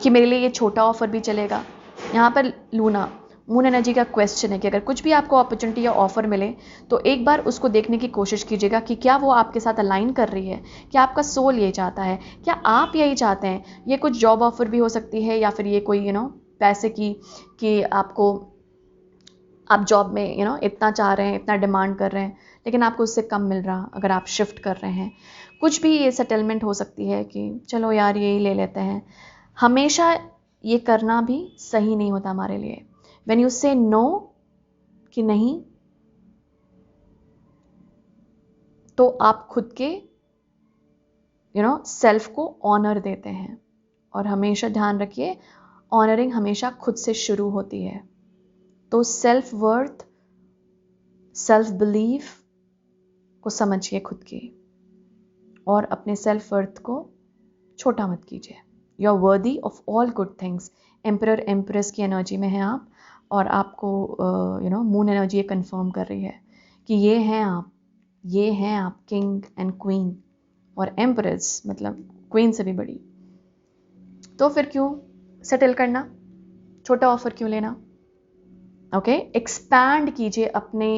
कि मेरे लिए ये छोटा ऑफ़र भी चलेगा। यहाँ पर लूना मून एनर्जी का क्वेश्चन है कि अगर कुछ भी आपको अपॉर्चुनिटी या ऑफ़र मिले तो एक बार उसको देखने की कोशिश कीजिएगा कि क्या वो आपके साथ अलाइन कर रही है, क्या आपका सोल ये चाहता है, क्या आप यही चाहते हैं। ये कुछ जॉब ऑफ़र भी हो सकती है या फिर ये कोई पैसे की, कि आपको, आप जॉब में इतना चाह रहे हैं, इतना डिमांड कर रहे हैं, लेकिन आपको उससे कम मिल रहा, अगर आप शिफ्ट कर रहे हैं। कुछ भी ये सेटलमेंट हो सकती है कि चलो यार यही ले लेते हैं। हमेशा ये करना भी सही नहीं होता हमारे लिए। व्हेन यू से नो कि नहीं, तो आप खुद के सेल्फ को ऑनर देते हैं। और हमेशा ध्यान रखिए, ऑनरिंग हमेशा खुद से शुरू होती है। तो सेल्फ वर्थ, सेल्फ बिलीफ को समझिए खुद की, और अपने सेल्फ वर्थ को छोटा मत कीजिए। You are worthy of all good things. Emperor empress की एनर्जी में हैं आप, और आपको मून एनर्जी ये कंफर्म कर रही है कि ये हैं आप, ये हैं आप किंग एंड क्वीन, और एम्प्रेस मतलब क्वीन से भी बड़ी। तो फिर क्यों सेटल करना, छोटा ऑफर क्यों लेना। ओके, एक्सपैंड कीजिए अपने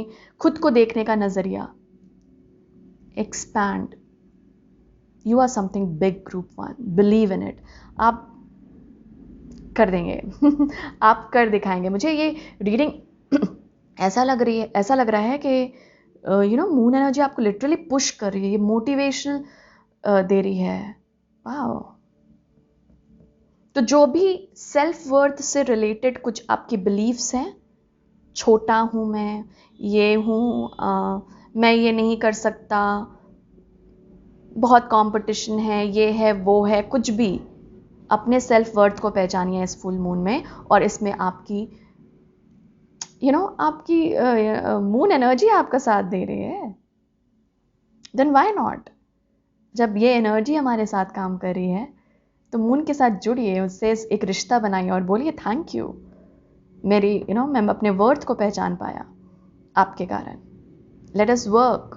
खुद को देखने का नजरिया। Expand, you are something big, group 1, believe in it. आप कर देंगे आप कर दिखाएंगे। मुझे ये रीडिंग ऐसा लग रहा है कि मून एनर्जी आपको लिटरली पुश कर रही है, ये मोटिवेशनल दे रही है। वाओ। तो जो भी सेल्फ वर्थ से रिलेटेड कुछ आपकी बिलीव्स हैं, छोटा हूँ मैं, ये हूँ, मैं ये नहीं कर सकता, बहुत कंपटीशन है, ये है वो है, कुछ भी, अपने सेल्फ वर्थ को पहचानिए इस फुल मून में। और इसमें आपकी आपकी मून एनर्जी आपका साथ दे रही है, देन व्हाई नॉट। जब ये एनर्जी हमारे साथ काम कर रही है तो मून के साथ जुड़िए, उससे एक रिश्ता बनाइए और बोलिए थैंक यू, मेरी मैं अपने वर्थ को पहचान पाया आपके कारण। Let us work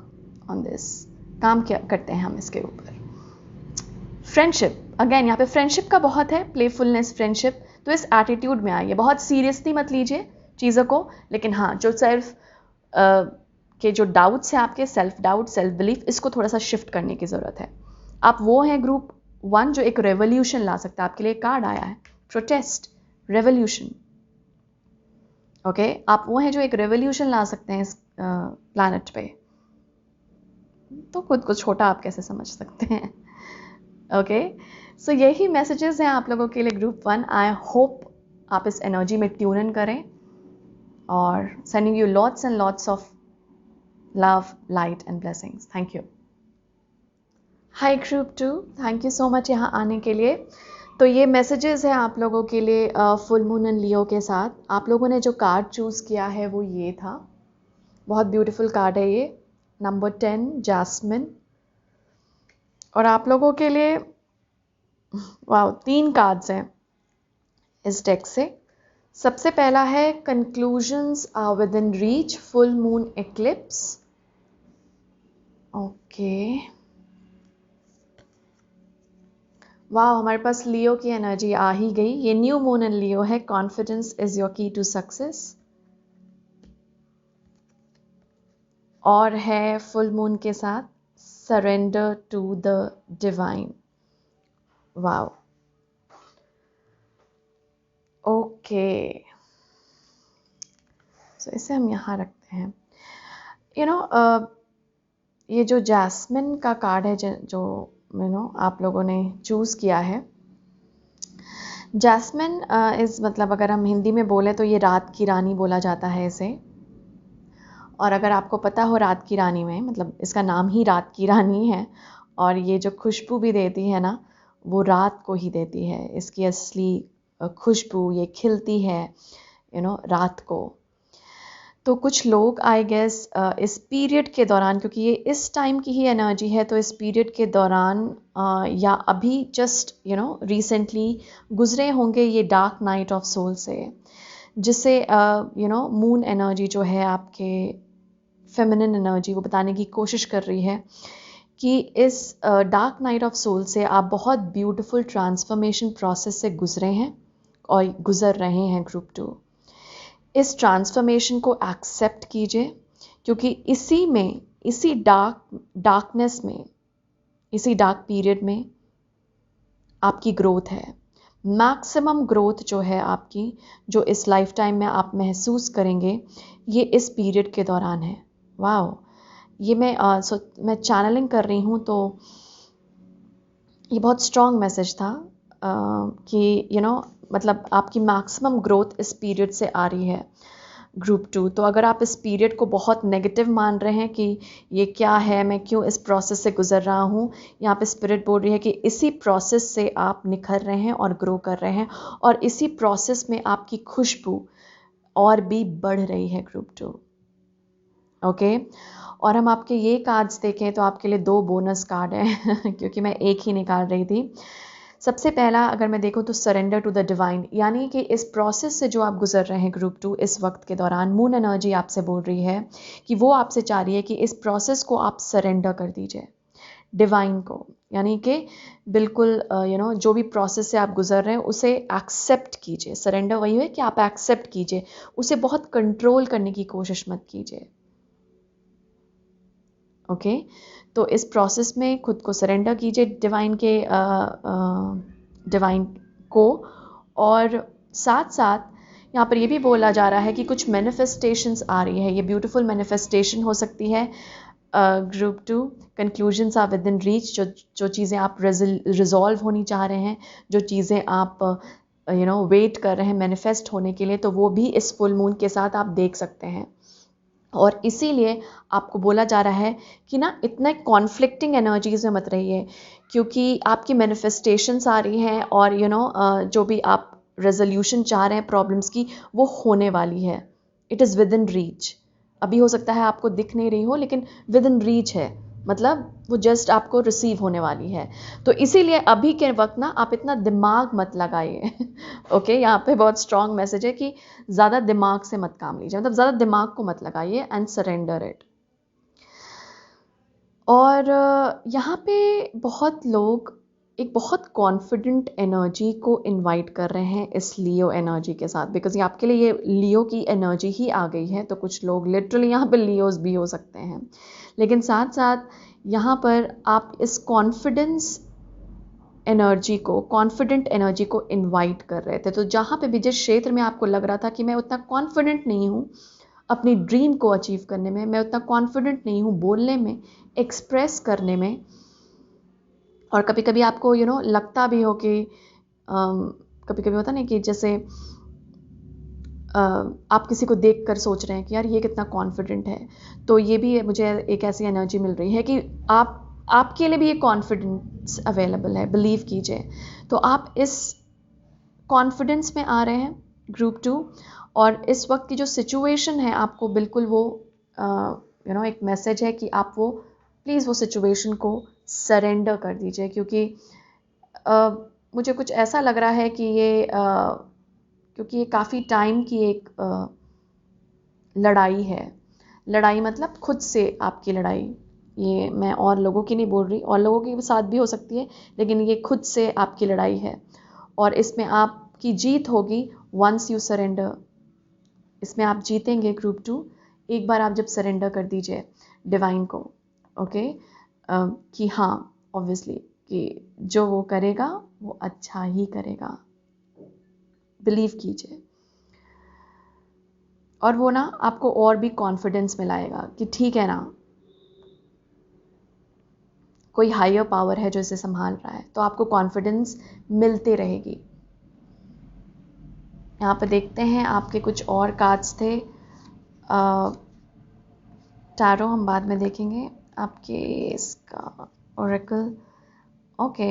on this, काम क्या करते हैं हम इसके ऊपर। फ्रेंडशिप, अगेन यहाँ पे फ्रेंडशिप का बहुत है, प्लेफुलनेस फ्रेंडशिप। तो इस एटीट्यूड में आइए, बहुत सीरियसली मत लीजिए चीज़ों को, लेकिन हाँ जो सेल्फ के जो डाउट्स हैं आपके, सेल्फ डाउट, सेल्फ बिलीफ, इसको थोड़ा सा शिफ्ट करने की ज़रूरत है। आप वो हैं ग्रुप 1 जो एक रेवोल्यूशन ला सकता है। आपके लिए कार्ड आया है, प्रोटेस्ट, रेवोल्यूशन। ओके, आप वो हैं जो एक रेवोल्यूशन ला सकते हैं इस प्लैनेट पे। तो खुद को छोटा आप कैसे समझ सकते हैं। ओके, सो यही मैसेजेस हैं आप लोगों के लिए ग्रुप 1। आई होप आप इस एनर्जी में ट्यून इन करें, और sending you lots and lots of love, light and blessings. Thank you. Hi group 2, thank you so much यहाँ आने के लिए। तो ये मैसेजेस हैं आप लोगों के लिए फुल मून एंड लियो के साथ। आप लोगों ने जो कार्ड चूज़ किया है वो ये था, बहुत ब्यूटीफुल कार्ड है ये, नंबर 10, जैस्मिन। और आप लोगों के लिए वाह 3 कार्ड्स हैं इस डेक से। सबसे पहला है conclusions are within reach, full moon eclipse. Okay, वाह, हमारे पास लियो की एनर्जी आ ही गई। ये न्यू मून एंड लियो है, confidence is your key to success. और है फुल मून के साथ surrender to the divine. Wow, okay, so इसे हम यहाँ रखते हैं। ये जो जैस्मिन का कार्ड है, जो आप लोगों ने चूज़ किया है। जैस्मिन इज़ मतलब अगर हम हिंदी में बोले तो ये रात की रानी बोला जाता है इसे। और अगर आपको पता हो रात की रानी में मतलब इसका नाम ही रात की रानी है, और ये जो खुशबू भी देती है ना वो रात को ही देती है। इसकी असली खुशबू ये खिलती है रात को। तो कुछ लोग आई गेस इस पीरियड के दौरान, क्योंकि ये इस टाइम की ही एनर्जी है, तो इस पीरियड के दौरान या अभी जस्ट रिसेंटली गुजरे होंगे ये डार्क नाइट ऑफ सोल से, जिससे मून एनर्जी जो है आपके फेमिनिन एनर्जी वो बताने की कोशिश कर रही है कि इस डार्क नाइट ऑफ सोल से आप बहुत ब्यूटीफुल ट्रांसफॉर्मेशन प्रोसेस से गुजरे हैं और गुजर रहे हैं ग्रुप 2। इस ट्रांसफॉर्मेशन को एक्सेप्ट कीजिए, क्योंकि इसी डार्कनेस में, इसी डार्क पीरियड में आपकी ग्रोथ है। मैक्सिमम ग्रोथ जो है आपकी, जो इस लाइफ टाइम में आप महसूस करेंगे, ये इस पीरियड के दौरान है। वाओ, ये मैं चैनलिंग कर रही हूँ, तो ये बहुत स्ट्रॉन्ग मैसेज था कि मतलब आपकी मैक्सिमम ग्रोथ इस पीरियड से आ रही है ग्रुप 2। तो अगर आप इस पीरियड को बहुत नेगेटिव मान रहे हैं कि ये क्या है, मैं क्यों इस प्रोसेस से गुजर रहा हूँ, यहाँ पे स्पिरिट बोल रही है कि इसी प्रोसेस से आप निखर रहे हैं और ग्रो कर रहे हैं, और इसी प्रोसेस में आपकी खुशबू और भी बढ़ रही है ग्रुप 2। ओके, और हम आपके ये कार्ड्स देखें तो आपके लिए 2 बोनस कार्ड हैं क्योंकि मैं एक ही निकाल रही थी। सबसे पहला अगर मैं देखूं तो सरेंडर टू द डिवाइन, यानी कि इस प्रोसेस से जो आप गुजर रहे हैं ग्रुप 2 इस वक्त के दौरान, मून एनर्जी आपसे बोल रही है कि वो आपसे चाह रही है कि इस प्रोसेस को आप सरेंडर कर दीजिए डिवाइन को, यानी कि बिल्कुल जो भी प्रोसेस से आप गुजर रहे हैं उसे एक्सेप्ट कीजिए। सरेंडर वही है कि आप एक्सेप्ट कीजिए, उसे बहुत कंट्रोल करने की कोशिश मत कीजिए। ओके, तो इस प्रोसेस में खुद को सरेंडर कीजिए डिवाइन को। और साथ साथ यहाँ पर ये भी बोला जा रहा है कि कुछ मैनिफेस्टेशंस आ रही है। ये ब्यूटीफुल मैनिफेस्टेशन हो सकती है group 2। Conclusions are within reach, जो चीज़ें आप रिजॉल्व होनी चाह रहे हैं, जो चीज़ें आप वेट कर रहे हैं मैनिफेस्ट होने के लिए, तो वो भी इस फुल मून के साथ आप देख सकते हैं। और इसीलिए आपको बोला जा रहा है कि ना इतना कॉन्फ्लिक्टिंग एनर्जीज में मत रहिए, क्योंकि आपकी मैनिफेस्टेशंस आ रही हैं और जो भी आप रेजोल्यूशन चाह रहे हैं प्रॉब्लम्स की, वो होने वाली है। It is with in reach. अभी हो सकता है आपको दिख नहीं रही हो, लेकिन विद इन रीच है, मतलब वो जस्ट आपको रिसीव होने वाली है। तो इसीलिए अभी के वक्त ना आप इतना दिमाग मत लगाइए ओके, यहाँ पे बहुत स्ट्रॉन्ग मैसेज है कि ज़्यादा दिमाग से मत काम लीजिए, मतलब ज़्यादा दिमाग को मत लगाइए एंड सरेंडर इट। और यहाँ पे बहुत लोग एक बहुत कॉन्फिडेंट एनर्जी को इनवाइट कर रहे हैं इस लियो एनर्जी के साथ, बिकॉज ये आपके लिए ये लियो की एनर्जी ही आ गई है। तो कुछ लोग लिटरली यहाँ पे लियोज भी हो सकते हैं, लेकिन साथ साथ यहाँ पर आप इस कॉन्फिडेंट एनर्जी को इनवाइट कर रहे थे। तो जहाँ पे भी जिस क्षेत्र में आपको लग रहा था कि मैं उतना कॉन्फिडेंट नहीं हूँ अपनी ड्रीम को अचीव करने में, मैं उतना कॉन्फिडेंट नहीं हूँ बोलने में, एक्सप्रेस करने में, और कभी कभी आपको लगता भी हो कि कभी कभी होता नहीं कि जैसे आप किसी को देख कर सोच रहे हैं कि यार ये कितना कॉन्फिडेंट है, तो ये भी मुझे एक ऐसी एनर्जी मिल रही है कि आपके लिए भी ये कॉन्फिडेंस अवेलेबल है, बिलीव कीजिए। तो आप इस कॉन्फिडेंस में आ रहे हैं ग्रुप 2, और इस वक्त की जो सिचुएशन है आपको बिल्कुल वो एक मैसेज है कि आप वो प्लीज़ वो सिचुएशन को सरेंडर कर दीजिए, क्योंकि मुझे कुछ ऐसा लग रहा है कि ये क्योंकि ये काफ़ी टाइम की एक लड़ाई है। लड़ाई मतलब खुद से आपकी लड़ाई, ये मैं और लोगों की नहीं बोल रही, और लोगों के साथ भी हो सकती है, लेकिन ये खुद से आपकी लड़ाई है, और इसमें आपकी जीत होगी वंस यू सरेंडर। इसमें आप जीतेंगे ग्रुप 2 एक बार आप जब सरेंडर कर दीजिए डिवाइन को। ओके, कि हाँ ऑब्वियसली कि जो वो करेगा वो अच्छा ही करेगा, बिलीव कीजिए। और वो ना आपको और भी कॉन्फिडेंस में लाएगा कि ठीक है ना, कोई हायर पावर है जो इसे संभाल रहा है, तो आपको कॉन्फिडेंस मिलती रहेगी। यहाँ पे देखते हैं आपके कुछ और कार्ड्स थे। टैरो हम बाद में देखेंगे। आपके इसका Oracle, okay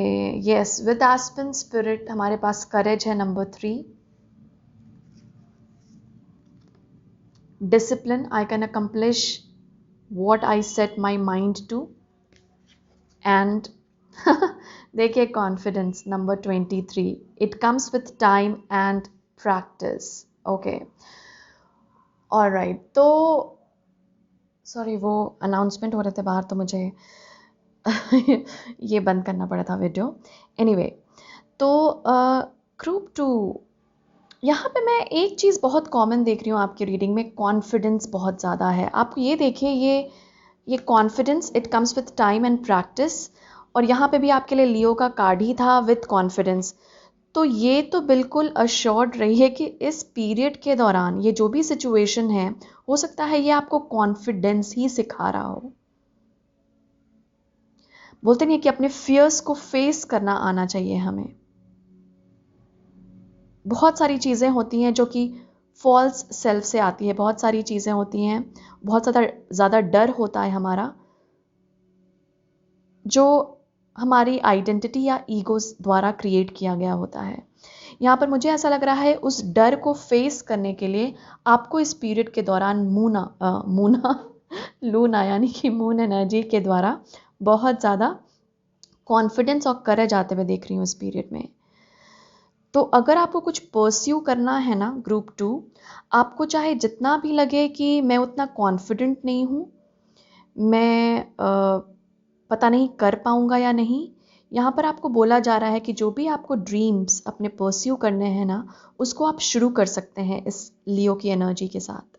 yes, with aspen spirit हमारे पास करेज है number 3, discipline, I can accomplish what I set my mind to, and देखिए confidence number 23, it comes with time and practice. okay, alright, तो सॉरी वो अनाउंसमेंट हो रहे थे बाहर तो मुझे ये बंद करना पड़ा था वीडियो। एनीवे, तो ग्रुप 2, यहाँ पे मैं एक चीज़ बहुत कॉमन देख रही हूँ आपकी रीडिंग में, कॉन्फिडेंस बहुत ज़्यादा है। आप ये देखिए, ये confidence it comes with time and practice, और यहाँ पे भी आपके लिए लियो का कार्ड ही था विथ कॉन्फिडेंस। तो ये तो बिल्कुल अश्योर्ड रहिए कि इस पीरियड के दौरान ये जो भी सिचुएशन है, हो सकता है ये आपको कॉन्फिडेंस ही सिखा रहा हो। बोलते नहीं कि अपने फियर्स को फेस करना आना चाहिए हमें। बहुत सारी चीज़ें होती हैं जो कि फॉल्स सेल्फ से आती है, बहुत सारी चीज़ें होती हैं, बहुत ज़्यादा डर होता है हमारा, जो हमारी आइडेंटिटी या ईगोस द्वारा क्रिएट किया गया होता है। यहाँ पर मुझे ऐसा लग रहा है उस डर को फेस करने के लिए आपको इस पीरियड के दौरान लूना यानी कि मून एनर्जी के द्वारा बहुत ज़्यादा कॉन्फिडेंस और करेज आते हुए देख रही हूँ इस पीरियड में। तो अगर आपको कुछ परस्यू करना है ना ग्रुप 2, आपको चाहे जितना भी लगे कि मैं उतना कॉन्फिडेंट नहीं हूँ, मैं पता नहीं कर पाऊँगा या नहीं, यहाँ पर आपको बोला जा रहा है कि जो भी आपको ड्रीम्स अपने परस्यू करने हैं ना, उसको आप शुरू कर सकते हैं इस लियो की एनर्जी के साथ।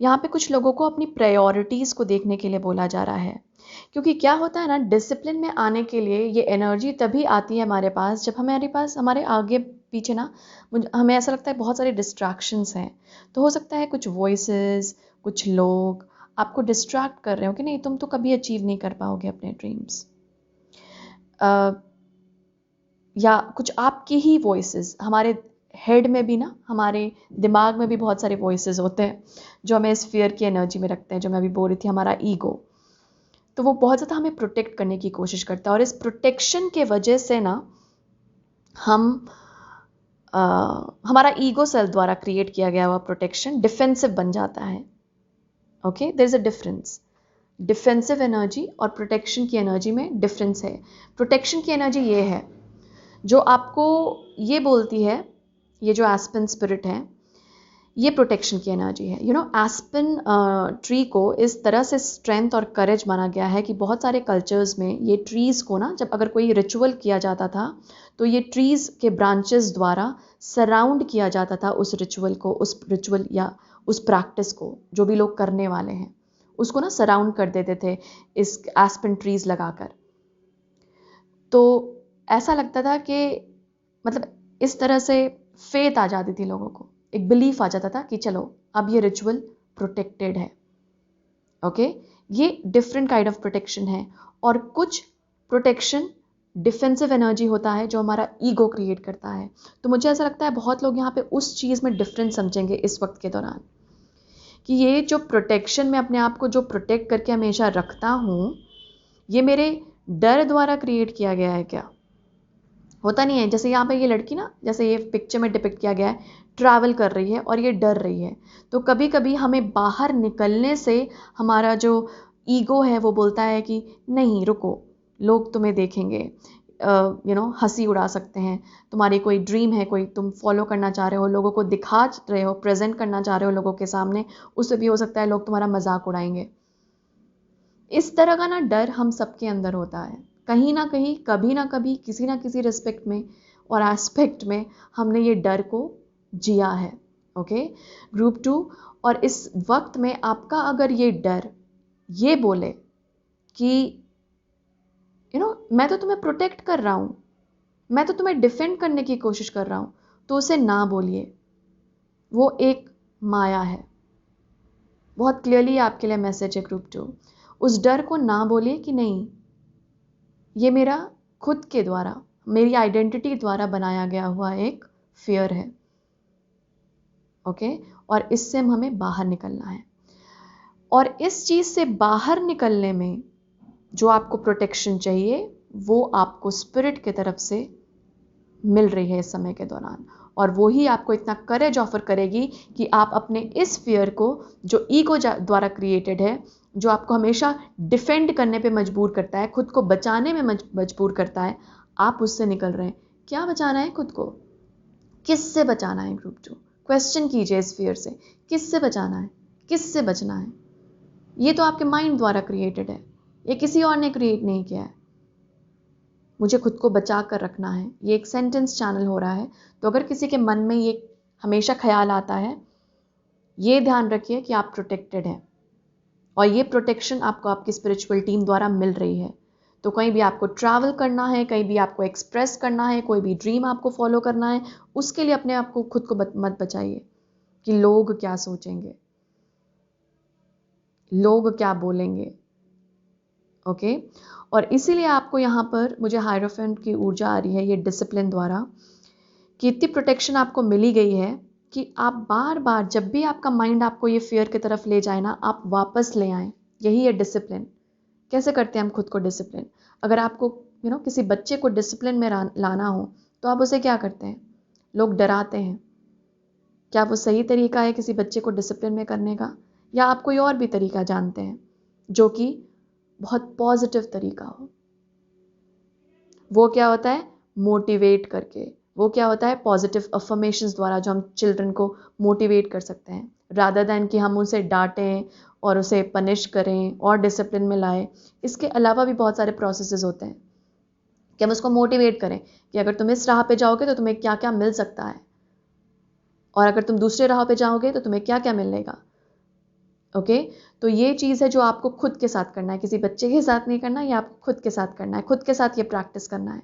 यहाँ पे कुछ लोगों को अपनी प्रायोरिटीज़ को देखने के लिए बोला जा रहा है, क्योंकि क्या होता है ना, डिसिप्लिन में आने के लिए ये एनर्जी तभी आती है हमारे पास जब हमारे पास हमारे आगे पीछे ना हमें ऐसा लगता है बहुत सारे डिस्ट्रैक्शंस हैं। तो हो सकता है कुछ वॉइसेस, कुछ लोग आपको डिस्ट्रैक्ट कर रहे हो कि नहीं तुम तो कभी अचीव नहीं कर पाओगे अपने ड्रीम्स, या कुछ आपकी ही वॉइसेस, हमारे हेड में भी ना, हमारे दिमाग में भी बहुत सारे वॉइसेस होते हैं जो हमें इस फियर की एनर्जी में रखते हैं। जो मैं अभी बोल रही थी, हमारा ईगो, तो वो बहुत ज़्यादा हमें प्रोटेक्ट करने की कोशिश करता है, और इस प्रोटेक्शन के वजह से ना हमारा ईगो सेल्फ द्वारा क्रिएट किया गया हुआ प्रोटेक्शन डिफेंसिव बन जाता है। Okay, there is a difference. Defensive energy और प्रोटेक्शन की एनर्जी में डिफरेंस है। प्रोटेक्शन की एनर्जी ये है जो आपको ये बोलती है, ये जो एस्पेन स्पिरिट है, ये प्रोटेक्शन की एनर्जी है। एस्पेन ट्री को इस तरह से स्ट्रेंथ और करेज माना गया है कि बहुत सारे कल्चर्स में ये ट्रीज़ को ना, जब अगर कोई रिचुअल किया जाता था तो ये ट्रीज़ के ब्रांचेस द्वारा सराउंड किया जाता था उस रिचुअल या उस प्रैक्टिस को, जो भी लोग करने वाले हैं उसको ना सराउंड कर देते थे इस एस्पेन ट्रीज़ लगाकर। तो ऐसा लगता था कि मतलब इस तरह से फेथ आ जाती थी लोगों को, एक बिलीफ आ जाता था कि चलो अब ये रिचुअल प्रोटेक्टेड है। ओके, ये डिफरेंट काइंड ऑफ प्रोटेक्शन है। और कुछ प्रोटेक्शन डिफेंसिव एनर्जी होता है जो हमारा ईगो क्रिएट करता है। तो मुझे ऐसा लगता है बहुत लोग यहाँ पे उस चीज़ में डिफरेंस समझेंगे इस वक्त के दौरान, कि ये जो प्रोटेक्शन में अपने आप को जो प्रोटेक्ट करके हमेशा रखता हूँ, ये मेरे डर द्वारा क्रिएट किया गया है क्या? होता नहीं है, जैसे यहाँ पे ये लड़की ना, जैसे ये पिक्चर में डिपिक्ट किया गया है, ट्रैवल कर रही है और ये डर रही है। तो कभी कभी हमें बाहर निकलने से हमारा जो ईगो है वो बोलता है कि नहीं रुको, लोग तुम्हें देखेंगे, हंसी उड़ा सकते हैं, तुम्हारी कोई ड्रीम है, कोई तुम फॉलो करना चाह रहे हो, लोगों को दिखा रहे हो, प्रेजेंट करना चाह रहे हो लोगों के सामने, उससे भी हो सकता है लोग तुम्हारा मजाक उड़ाएंगे। इस तरह का ना डर हम सबके अंदर होता है, कहीं ना कहीं, कभी ना कभी, किसी ना किसी रिस्पेक्ट में और एस्पेक्ट में हमने ये डर को जिया है। ओके, ग्रुप 2, और इस वक्त में आपका अगर ये डर ये बोले कि मैं तो तुम्हें प्रोटेक्ट कर रहा हूँ, मैं तो तुम्हें डिफेंड करने की कोशिश कर रहा हूँ, तो उसे ना बोलिए, वो एक माया है। बहुत क्लियरली आपके लिए मैसेज है ग्रुप 2, उस डर को ना बोलिए कि नहीं, ये मेरा खुद के द्वारा, मेरी आइडेंटिटी द्वारा बनाया गया हुआ एक फियर है। ओके, और इससे हमें बाहर निकलना है। और इस चीज़ से बाहर निकलने में जो आपको प्रोटेक्शन चाहिए वो आपको स्पिरिट के तरफ से मिल रही है इस समय के दौरान, और वो ही आपको इतना करेज ऑफर करेगी कि आप अपने इस फियर को, जो ईगो द्वारा क्रिएटेड है, जो आपको हमेशा डिफेंड करने पे मजबूर करता है, खुद को बचाने में मजबूर करता है, आप उससे निकल रहे हैं। क्या बचाना है खुद को? किससे बचाना है? ग्रुप 2 क्वेश्चन कीजिए इस फियर से, किससे बचाना है, किससे बचना है? ये तो आपके माइंड द्वारा क्रिएटेड है, ये किसी और ने क्रिएट नहीं किया है। मुझे खुद को बचा कर रखना है, ये एक सेंटेंस चैनल हो रहा है। तो अगर किसी के मन में ये हमेशा ख्याल आता है, ये ध्यान रखिए कि आप प्रोटेक्टेड हैं, और ये प्रोटेक्शन आपको आपकी स्पिरिचुअल टीम द्वारा मिल रही है। तो कहीं भी आपको ट्रैवल करना है, कहीं भी आपको एक्सप्रेस करना है, कोई भी ड्रीम आपको फॉलो करना है, उसके लिए अपने आप को खुद को मत बचाइए कि लोग क्या सोचेंगे, लोग क्या बोलेंगे। ओके, और इसीलिए आपको यहाँ पर मुझे हायरोफेंट की ऊर्जा आ रही है, ये डिसिप्लिन द्वारा, कि इतनी प्रोटेक्शन आपको मिली गई है कि आप बार बार जब भी आपका माइंड आपको ये फियर की तरफ ले जाए ना, आप वापस ले आएँ। यही है डिसिप्लिन। कैसे करते हैं हम खुद को डिसिप्लिन? अगर आपको किसी बच्चे को डिसिप्लिन में लाना हो तो आप उसे क्या करते हैं? लोग डराते हैं। क्या वो सही तरीका है किसी बच्चे को डिसिप्लिन में करने का? या आप कोई और भी तरीका जानते हैं जो कि बहुत पॉजिटिव तरीका हो? वो क्या होता है? मोटिवेट करके। वो क्या होता है? पॉजिटिव अफर्मेशंस द्वारा, जो हम चिल्ड्रन को मोटिवेट कर सकते हैं, रादर दैन कि हम उसे डांटें और उसे पनिश करें और डिसिप्लिन में लाएं। इसके अलावा भी बहुत सारे प्रोसेसेस होते हैं कि हम उसको मोटिवेट करें कि अगर तुम इस राह पे जाओगे तो तुम्हें क्या क्या मिल सकता है, और अगर तुम दूसरे राह पे जाओगे तो तुम्हें क्या क्या मिलेगा। ओके, तो ये चीज़ है जो आपको खुद के साथ करना है, किसी बच्चे के साथ नहीं करना, ये आपको खुद के साथ करना है, खुद के साथ ये प्रैक्टिस करना है।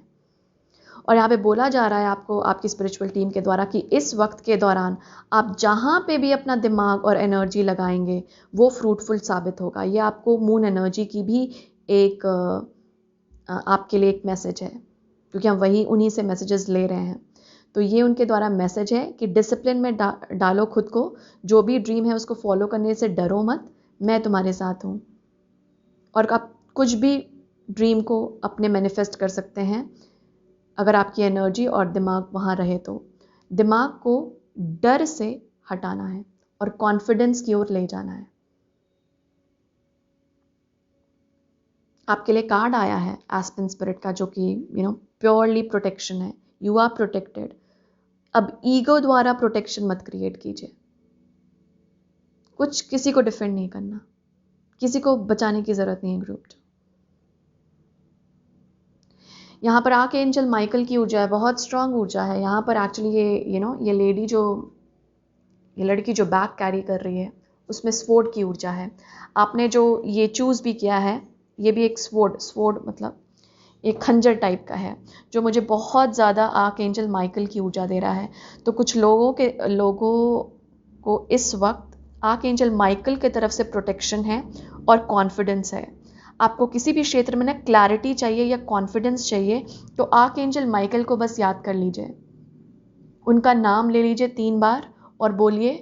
और यहाँ पे बोला जा रहा है आपको आपकी स्पिरिचुअल टीम के द्वारा कि इस वक्त के दौरान आप जहाँ पे भी अपना दिमाग और एनर्जी लगाएंगे वो फ्रूटफुल साबित होगा। ये आपको मून एनर्जी की भी एक आपके लिए एक मैसेज है, क्योंकि हम वही उन्हीं से मैसेजेस ले रहे हैं। तो ये उनके द्वारा मैसेज है कि डिसिप्लिन में डालो खुद को, जो भी ड्रीम है उसको फॉलो करने से डरो मत, मैं तुम्हारे साथ हूँ। और आप कुछ भी ड्रीम को अपने मैनिफेस्ट कर सकते हैं अगर आपकी एनर्जी और दिमाग वहाँ रहे तो। दिमाग को डर से हटाना है और कॉन्फिडेंस की ओर ले जाना है। आपके लिए कार्ड आया है एस्पेन स्पिरिट का, जो कि प्योरली प्रोटेक्शन है। You are protected. अब ईगो द्वारा प्रोटेक्शन मत क्रिएट कीजिए। कुछ किसी को डिफेंड नहीं करना, किसी को बचाने की जरूरत नहीं है। ग्रुप 2 यहाँ पर आर्क एंजल माइकल की ऊर्जा है, बहुत स्ट्रांग ऊर्जा है। यहाँ पर एक्चुअली ये ये लेडी ये लड़की जो बैग कैरी कर रही है, उसमें स्वॉर्ड की ऊर्जा है। आपने जो ये चूज़ भी किया है, ये भी एक स्वॉर्ड मतलब एक खंजर टाइप का है, जो मुझे बहुत ज़्यादा आर्क एंजल माइकल की ऊर्जा दे रहा है। तो कुछ लोगों को इस वक्त आर्क एंजल माइकल की तरफ से प्रोटेक्शन है और कॉन्फिडेंस है। आपको किसी भी क्षेत्र में ना क्लैरिटी चाहिए या कॉन्फिडेंस चाहिए, तो आर्क एंजल माइकल को बस याद कर लीजिए, उनका नाम ले लीजिए 3 बार और बोलिए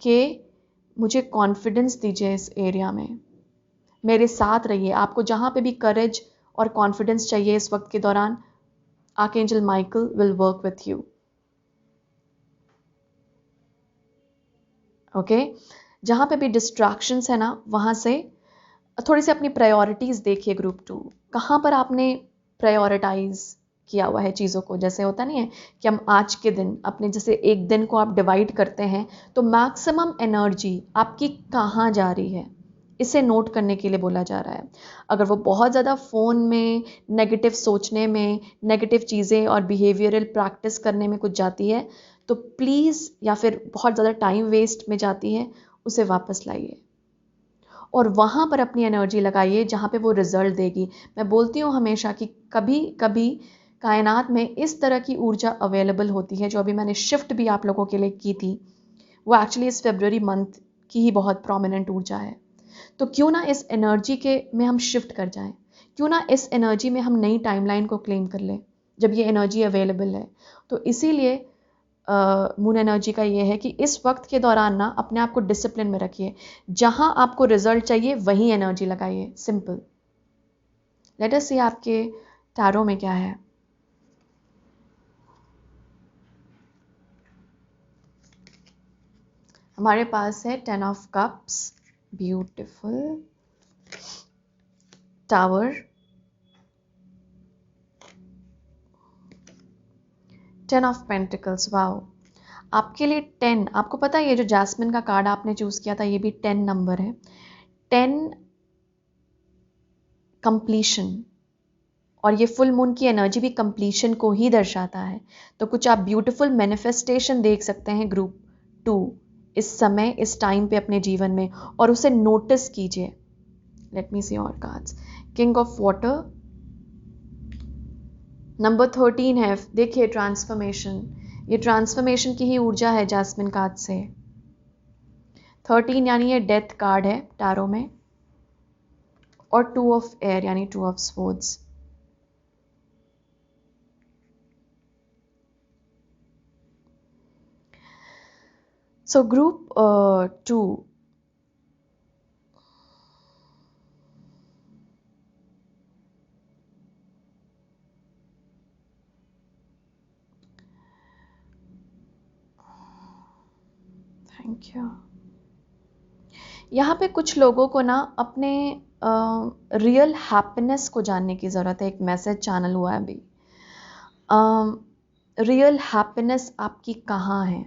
कि मुझे कॉन्फिडेंस दीजिए इस एरिया में, मेरे साथ रहिए। आपको जहाँ पे भी करेज और कॉन्फिडेंस चाहिए इस वक्त के दौरान, archangel Michael will work with you. Okay, जहाँ पे भी डिस्ट्रैक्शंस है ना, वहाँ से थोड़ी सी अपनी प्रायोरिटीज़ देखिए। ग्रुप 2 कहाँ पर आपने प्रायोरिटाइज किया हुआ है चीज़ों को? जैसे होता नहीं है कि हम आज के दिन अपने, जैसे एक दिन को आप डिवाइड करते हैं, तो मैक्सिमम एनर्जी आपकी कहाँ जा रही है, इसे नोट करने के लिए बोला जा रहा है। अगर वो बहुत ज़्यादा फ़ोन में नेगेटिव सोचने में, नेगेटिव चीज़ें और बिहेवियरल प्रैक्टिस करने में कुछ जाती है, तो प्लीज़, या फिर बहुत ज़्यादा टाइम वेस्ट में जाती है, उसे वापस लाइए और वहाँ पर अपनी एनर्जी लगाइए जहाँ पे वो रिजल्ट देगी। मैं बोलती हूँ हमेशा कि कभी कभी कायनात में इस तरह की ऊर्जा अवेलेबल होती है, जो अभी मैंने शिफ्ट भी आप लोगों के लिए की थी, वो एक्चुअली इस फरवरी मंथ की ही बहुत प्रोमिनेंट ऊर्जा है। तो क्यों ना इस एनर्जी के में हम शिफ्ट कर जाएं, क्यों ना इस एनर्जी में हम नई टाइमलाइन को क्लेम कर लें जब ये एनर्जी अवेलेबल है। तो इसीलिए मून एनर्जी का ये है कि इस वक्त के दौरान ना अपने आप को डिसिप्लिन में रखिए, जहां आपको रिजल्ट चाहिए वहीं एनर्जी लगाइए, सिंपल। लेट अस सी आपके टैरो में क्या है। हमारे पास है 10 of cups, beautiful, tower, 10 of pentacles, wow. आपके लिए 10, आपको पता है ये जो जैस्मिन का कार्ड आपने चूज किया था ये भी 10 नंबर है। 10 कंप्लीशन, और ये फुल मून की एनर्जी भी कंप्लीशन को ही दर्शाता है। तो कुछ आप ब्यूटीफुल मैनिफेस्टेशन देख सकते हैं ग्रुप 2 इस समय, इस टाइम पे अपने जीवन में, और उसे नोटिस कीजिए। लेट मी सी और cards. King of water, number 13 है, देखिए ट्रांसफॉर्मेशन, ये ट्रांसफॉर्मेशन की ही ऊर्जा है जैस्मिन कार्ड से। 13 यानी ये डेथ कार्ड है टैरो में, और 2 ऑफ एयर यानी 2 of swords. So group 2, thank you. यहाँ पे कुछ लोगों को ना अपने रियल हैप्पीनेस को जानने की ज़रूरत है। एक मैसेज चैनल हुआ है अभी, रियल हैप्पीनेस आपकी कहाँ है।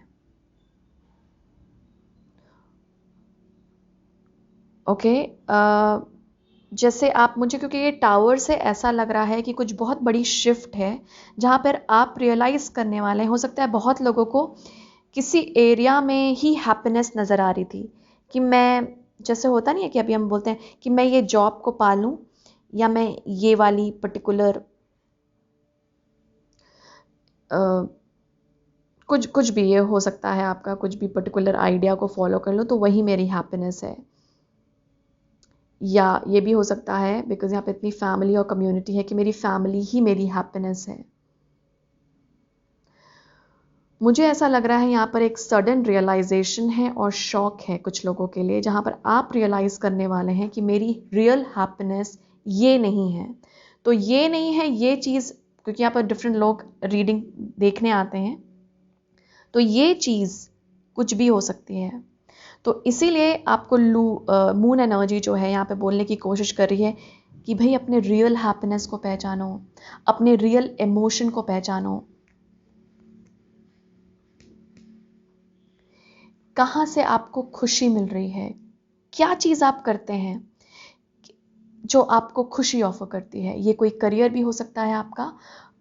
ओके, जैसे आप मुझे, क्योंकि ये टावर से ऐसा लग रहा है कि कुछ बहुत बड़ी शिफ्ट है जहाँ पर आप रियलाइज़ करने वाले हैं। हो सकता है बहुत लोगों को किसी एरिया में ही हैप्पीनेस नज़र आ रही थी कि मैं, जैसे होता नहीं है कि अभी हम बोलते हैं कि मैं ये जॉब को पालूं, या मैं ये वाली पर्टिकुलर कुछ भी, ये हो सकता है आपका कुछ भी पर्टिकुलर आइडिया को फॉलो कर लो तो वही मेरी हैप्पीनेस है। या ये भी हो सकता है बिकॉज यहाँ पे इतनी फैमिली और कम्युनिटी है कि मेरी फैमिली ही मेरी हैप्पीनेस है। मुझे ऐसा लग रहा है यहाँ पर एक सडन रियलाइजेशन है और शॉक है कुछ लोगों के लिए, जहाँ पर आप रियलाइज़ करने वाले हैं कि मेरी रियल हैप्पीनेस ये नहीं है। तो ये नहीं है ये चीज़, क्योंकि यहाँ पर डिफरेंट लोग रीडिंग देखने आते हैं, तो ये चीज़ कुछ भी हो सकती है। तो इसीलिए आपको मून एनर्जी जो है यहाँ पे बोलने की कोशिश कर रही है कि भाई अपने रियल हैप्पीनेस को पहचानो, अपने रियल इमोशन को पहचानो। कहाँ से आपको खुशी मिल रही है, क्या चीज़ आप करते हैं जो आपको खुशी ऑफर करती है। ये कोई करियर भी हो सकता है आपका,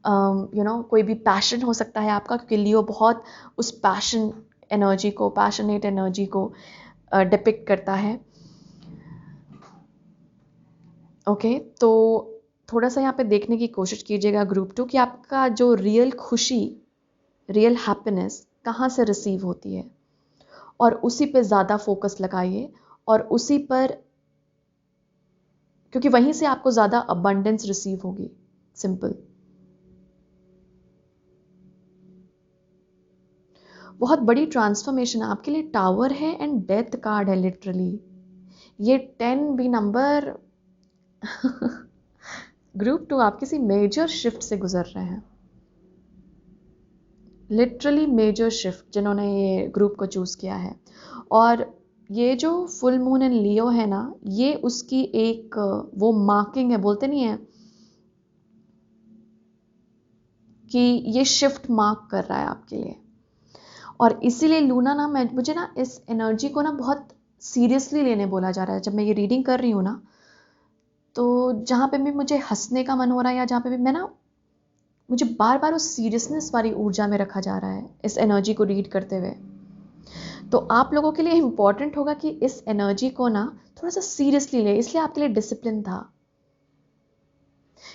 कोई भी पैशन हो सकता है आपका, क्योंकि लियो बहुत उस पैशन एनर्जी को, पैशनेट एनर्जी को डिपिक्ट करता है। ओके, तो थोड़ा सा यहाँ पे देखने की कोशिश कीजिएगा ग्रुप 2 कि आपका जो रियल खुशी, रियल हैप्पीनेस कहाँ से रिसीव होती है, और उसी पे ज़्यादा फोकस लगाइए, और उसी पर, क्योंकि वहीं से आपको ज़्यादा अबंडेंस रिसीव होगी, सिंपल। बहुत बड़ी ट्रांसफॉर्मेशन आपके लिए टावर है एंड डेथ कार्ड है लिटरली। ये 10 भी नंबर ग्रुप 2 आप किसी मेजर शिफ्ट से गुजर रहे हैं, लिटरली मेजर शिफ्ट, जिन्होंने ये ग्रुप को चूज़ किया है। और ये जो फुल मून एंड लियो है ना, ये उसकी एक वो मार्किंग है, बोलते नहीं है कि ये शिफ्ट मार्क कर रहा है आपके लिए। और इसीलिए लूना ना, मुझे ना इस एनर्जी को ना बहुत सीरियसली लेने बोला जा रहा है। जब मैं ये रीडिंग कर रही हूँ ना, तो जहाँ पे भी मुझे हंसने का मन हो रहा है, या जहाँ पे भी मैं ना, मुझे बार बार उस सीरियसनेस वाली ऊर्जा में रखा जा रहा है इस एनर्जी को रीड करते हुए। तो आप लोगों के लिए इम्पॉर्टेंट होगा कि इस एनर्जी को ना थोड़ा सा सीरियसली ले, इसलिए आपके लिए डिसिप्लिन था।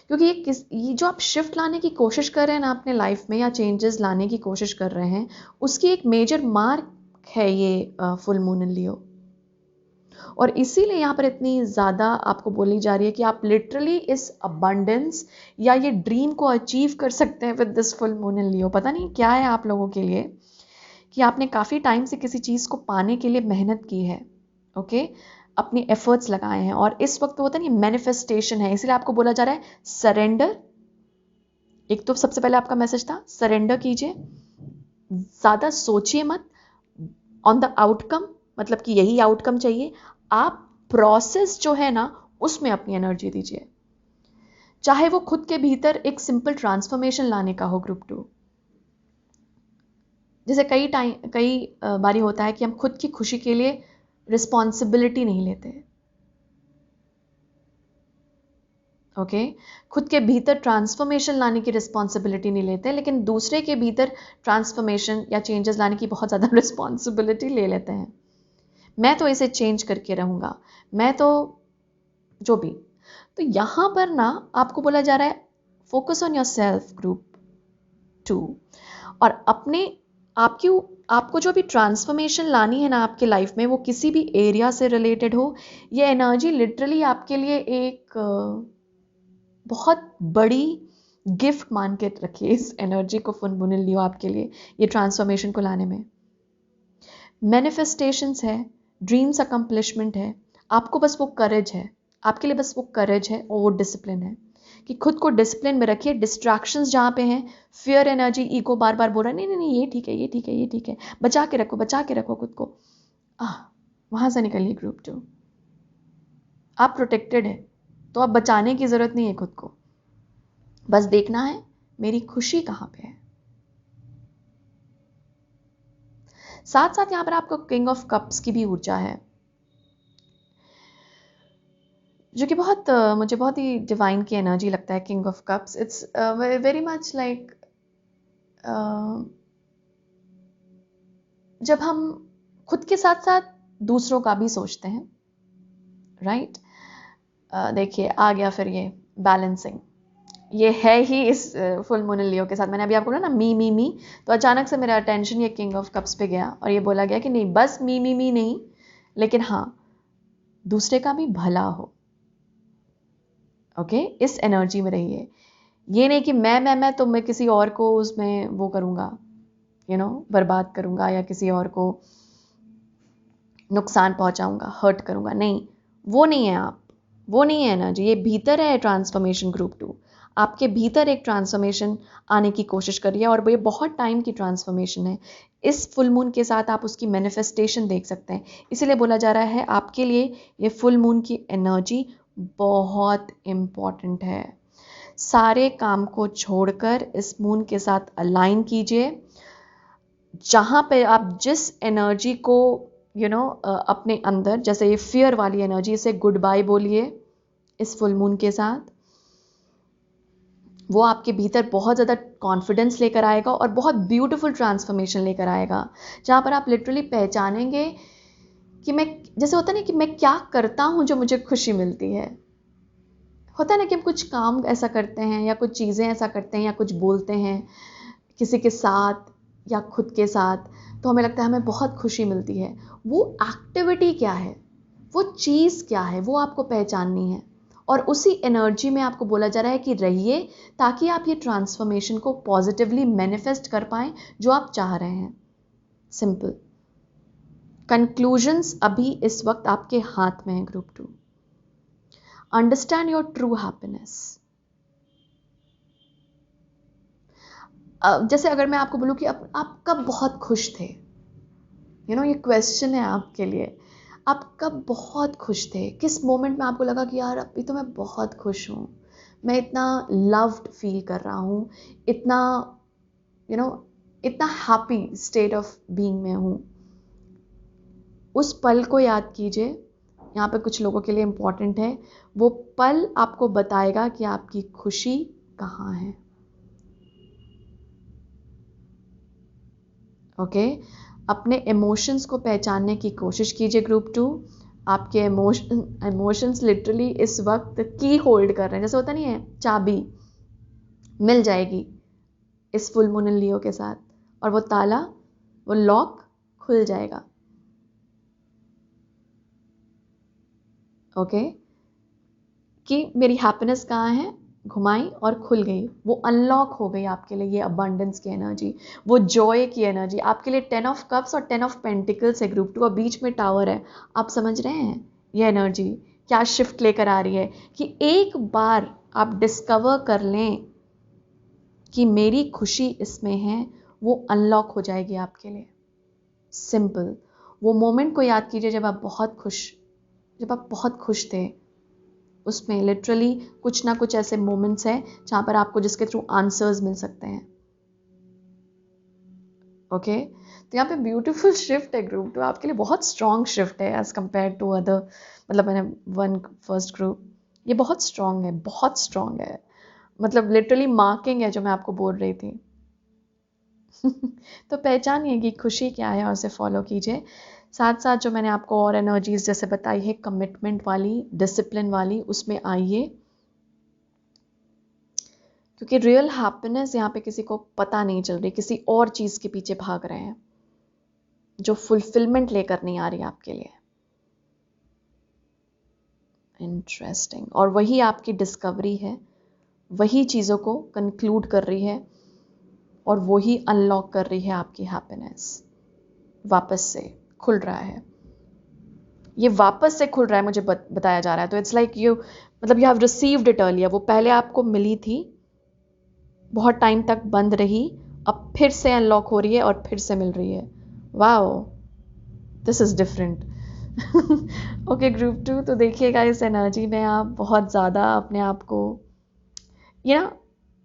क्योंकि ये जो आप शिफ्ट लाने की कोशिश कर रहे हैं ना अपने लाइफ में, या चेंजेस लाने की कोशिश कर रहे हैं, उसकी एक मेजर मार्क है ये फुल मून इन लियो। और इसीलिए यहाँ पर इतनी ज़्यादा आपको बोली जा रही है कि आप लिटरली इस अबंडेंस या ये ड्रीम को अचीव कर सकते हैं with this full moon in Leo. पता नहीं क्या है आप लोगों के लिए कि आपने काफ़ी टाइम से किसी चीज़ को पाने के लिए मेहनत की है, ओके, अपनी एफर्ट्स लगाए हैं, और इस वक्त होता नहीं मैनिफेस्टेशन है। इसलिए आपको बोला जा रहा है सरेंडर। एक तो सबसे पहले आपका मैसेज था सरेंडर कीजिए, ज़्यादा सोचिए मत ऑन द आउटकम, मतलब कि यही आउटकम चाहिए। आप प्रोसेस जो है ना उसमें अपनी एनर्जी दीजिए, चाहे वो खुद के भीतर एक सिंपल ट्रांसफॉर्मेशन लाने का हो। ग्रुप 2 जैसे कई बारी होता है कि हम खुद की खुशी के लिए रिस्पॉन्सिबिलिटी नहीं लेते, ओके, खुद के भीतर ट्रांसफॉर्मेशन लाने की रिस्पॉन्सिबिलिटी नहीं लेते, लेकिन दूसरे के भीतर ट्रांसफॉर्मेशन या चेंजेस लाने की बहुत ज़्यादा रिस्पॉन्सिबिलिटी ले लेते हैं। मैं तो इसे चेंज करके रहूँगा, मैं तो जो भी। तो यहाँ पर ना आपको बोला जा रहा है focus on your self group 2, और आपको जो भी ट्रांसफॉर्मेशन लानी है ना आपके लाइफ में, वो किसी भी एरिया से रिलेटेड हो, ये एनर्जी लिटरली आपके लिए एक बहुत बड़ी गिफ्ट मान के रखिए इस एनर्जी को। फुल मून इन लियो आपके लिए ये ट्रांसफॉर्मेशन को लाने में मैनिफेस्टेशंस है, ड्रीम्स अकम्पलिशमेंट है। आपको बस वो करेज है, आपके लिए बस वो करेज है और वो डिसिप्लिन है कि खुद को डिसिप्लिन में रखिए। डिस्ट्रैक्शंस जहाँ पे हैं, फियर एनर्जी, ईगो बार बार बोल रहा है नहीं नहीं नहीं ये ठीक है, ये ठीक है, ये ठीक है, बचा के रखो खुद को, वहाँ से निकलिए। ग्रुप 2 आप प्रोटेक्टेड है, तो अब बचाने की ज़रूरत नहीं है खुद को, बस देखना है मेरी खुशी कहाँ पे है। साथ साथ यहाँ पर आपको किंग ऑफ कप्स की भी ऊर्जा है, जो कि मुझे बहुत ही डिवाइन की एनर्जी लगता है। King of cups it's very much like जब हम खुद के साथ साथ दूसरों का भी सोचते हैं, राइट। देखिए आ गया फिर ये बैलेंसिंग, ये है ही इस फुल मून इन लियो के साथ। मैंने अभी आपको बोला ना मी, तो अचानक से मेरा अटेंशन ये किंग ऑफ कप्स पे गया और ये बोला गया कि नहीं बस मी नहीं, लेकिन हाँ दूसरे का भी भला हो, ओके, इस एनर्जी में रहिए। ये नहीं कि मैं तो मैं किसी और को उसमें वो करूँगा, बर्बाद करूँगा या किसी और को नुकसान पहुँचाऊँगा, हर्ट करूँगा, नहीं, वो नहीं है आप, वो नहीं है एनर्जी। ये भीतर है ट्रांसफॉर्मेशन। ग्रुप 2 आपके भीतर एक ट्रांसफॉर्मेशन आने की कोशिश करिए, और ये बहुत टाइम की ट्रांसफॉर्मेशन है। इस फुल मून के साथ आप उसकी मैनिफेस्टेशन देख सकते हैं। इसीलिए बोला जा रहा है आपके लिए ये फुल मून की एनर्जी बहुत इम्पॉर्टेंट है। सारे काम को छोड़कर इस मून के साथ अलाइन कीजिए। जहाँ पे आप जिस एनर्जी को अपने अंदर, जैसे ये फियर वाली एनर्जी, इसे गुड बाय बोलिए इस फुल मून के साथ। वो आपके भीतर बहुत ज़्यादा कॉन्फिडेंस लेकर आएगा और बहुत ब्यूटीफुल ट्रांसफॉर्मेशन लेकर आएगा, जहाँ पर आप लिटरली पहचानेंगे कि मैं, जैसे होता है ना कि मैं क्या करता हूँ जो मुझे खुशी मिलती है। होता है ना कि हम कुछ काम ऐसा करते हैं या कुछ चीज़ें ऐसा करते हैं या कुछ बोलते हैं किसी के साथ या खुद के साथ, तो हमें लगता है हमें बहुत खुशी मिलती है। वो एक्टिविटी क्या है, वो चीज़ क्या है, वो आपको पहचाननी है। और उसी एनर्जी में आपको बोला जा रहा है कि रहिए, ताकि आप ये ट्रांसफॉर्मेशन को पॉजिटिवली मैनिफेस्ट कर पाएँ जो आप चाह रहे हैं। सिंपल कंक्लूजन्स अभी इस वक्त आपके हाथ में है। Group 2 understand your true happiness. जैसे अगर मैं आपको बोलूँ कि आप कब बहुत खुश थे, ये क्वेश्चन है आपके लिए। आप कब बहुत खुश थे, किस मोमेंट में आपको लगा कि यार अभी तो मैं बहुत खुश हूँ, मैं इतना लव्ड फील कर रहा हूँ, इतना इतना हैप्पी स्टेट ऑफ बीइंग में हूँ। उस पल को याद कीजिए। यहाँ पे कुछ लोगों के लिए इम्पॉर्टेंट है, वो पल आपको बताएगा कि आपकी खुशी कहाँ है, ओके। अपने इमोशंस को पहचानने की कोशिश कीजिए। ग्रुप 2 आपके इमोशंस लिटरली इस वक्त की होल्ड कर रहे हैं, जैसे होता नहीं है चाबी मिल जाएगी इस फुल मून इन लियो के साथ, और वो ताला, वो लॉक खुल जाएगा। ओके, कि मेरी हैप्पीनेस कहाँ है, घुमाई और खुल गई, वो अनलॉक हो गई आपके लिए, ये अबंडेंस की एनर्जी, वो जॉय की एनर्जी आपके लिए। 10 ऑफ कप्स और 10 ऑफ पेंटिकल्स है ग्रुप 2 और बीच में टावर है। आप समझ रहे हैं ये एनर्जी क्या शिफ्ट लेकर आ रही है, कि एक बार आप डिस्कवर कर लें कि मेरी खुशी इसमें है, वो अनलॉक हो जाएगी आपके लिए। सिंपल। वो मोमेंट को याद कीजिए जब आप बहुत खुश थे। उसमें लिटरली कुछ ना कुछ ऐसे मोमेंट्स हैं जहाँ पर आपको जिसके थ्रू आंसर्स मिल सकते हैं। ओके, तो यहाँ पे ब्यूटीफुल शिफ्ट है ग्रुप 2 आपके लिए, बहुत स्ट्रॉन्ग शिफ्ट है एज कम्पेयर टू अदर, मतलब मैंने वन फर्स्ट ग्रुप, ये बहुत स्ट्रॉन्ग है, बहुत स्ट्रॉन्ग है, मतलब लिटरली मार्किंग है जो मैं आपको बोल रही थी। तो पहचानिए कि खुशी क्या है और उसे फॉलो कीजिए। साथ साथ जो मैंने आपको और एनर्जीज जैसे बताई है, कमिटमेंट वाली, डिसिप्लिन वाली, उसमें आइए, क्योंकि रियल हैप्पीनेस यहाँ पे किसी को पता नहीं चल रही, किसी और चीज़ के पीछे भाग रहे हैं जो फुलफिलमेंट लेकर नहीं आ रही आपके लिए। इंटरेस्टिंग। और वही आपकी डिस्कवरी है, वही चीज़ों को कंक्लूड कर रही है और वही अनलॉक कर रही है आपकी हैप्पीनेस। वापस से खुल रहा है, ये वापस से खुल रहा है, मुझे बताया जा रहा है। तो इट्स लाइक यू, मतलब you have received it earlier, वो पहले आपको मिली थी, बहुत टाइम तक बंद रही, अब फिर से अनलॉक हो रही है और फिर से मिल रही है। Wow, this is different. Okay group 2, तो देखिएगा इस एनर्जी में आप बहुत ज़्यादा अपने आप को, ये ना,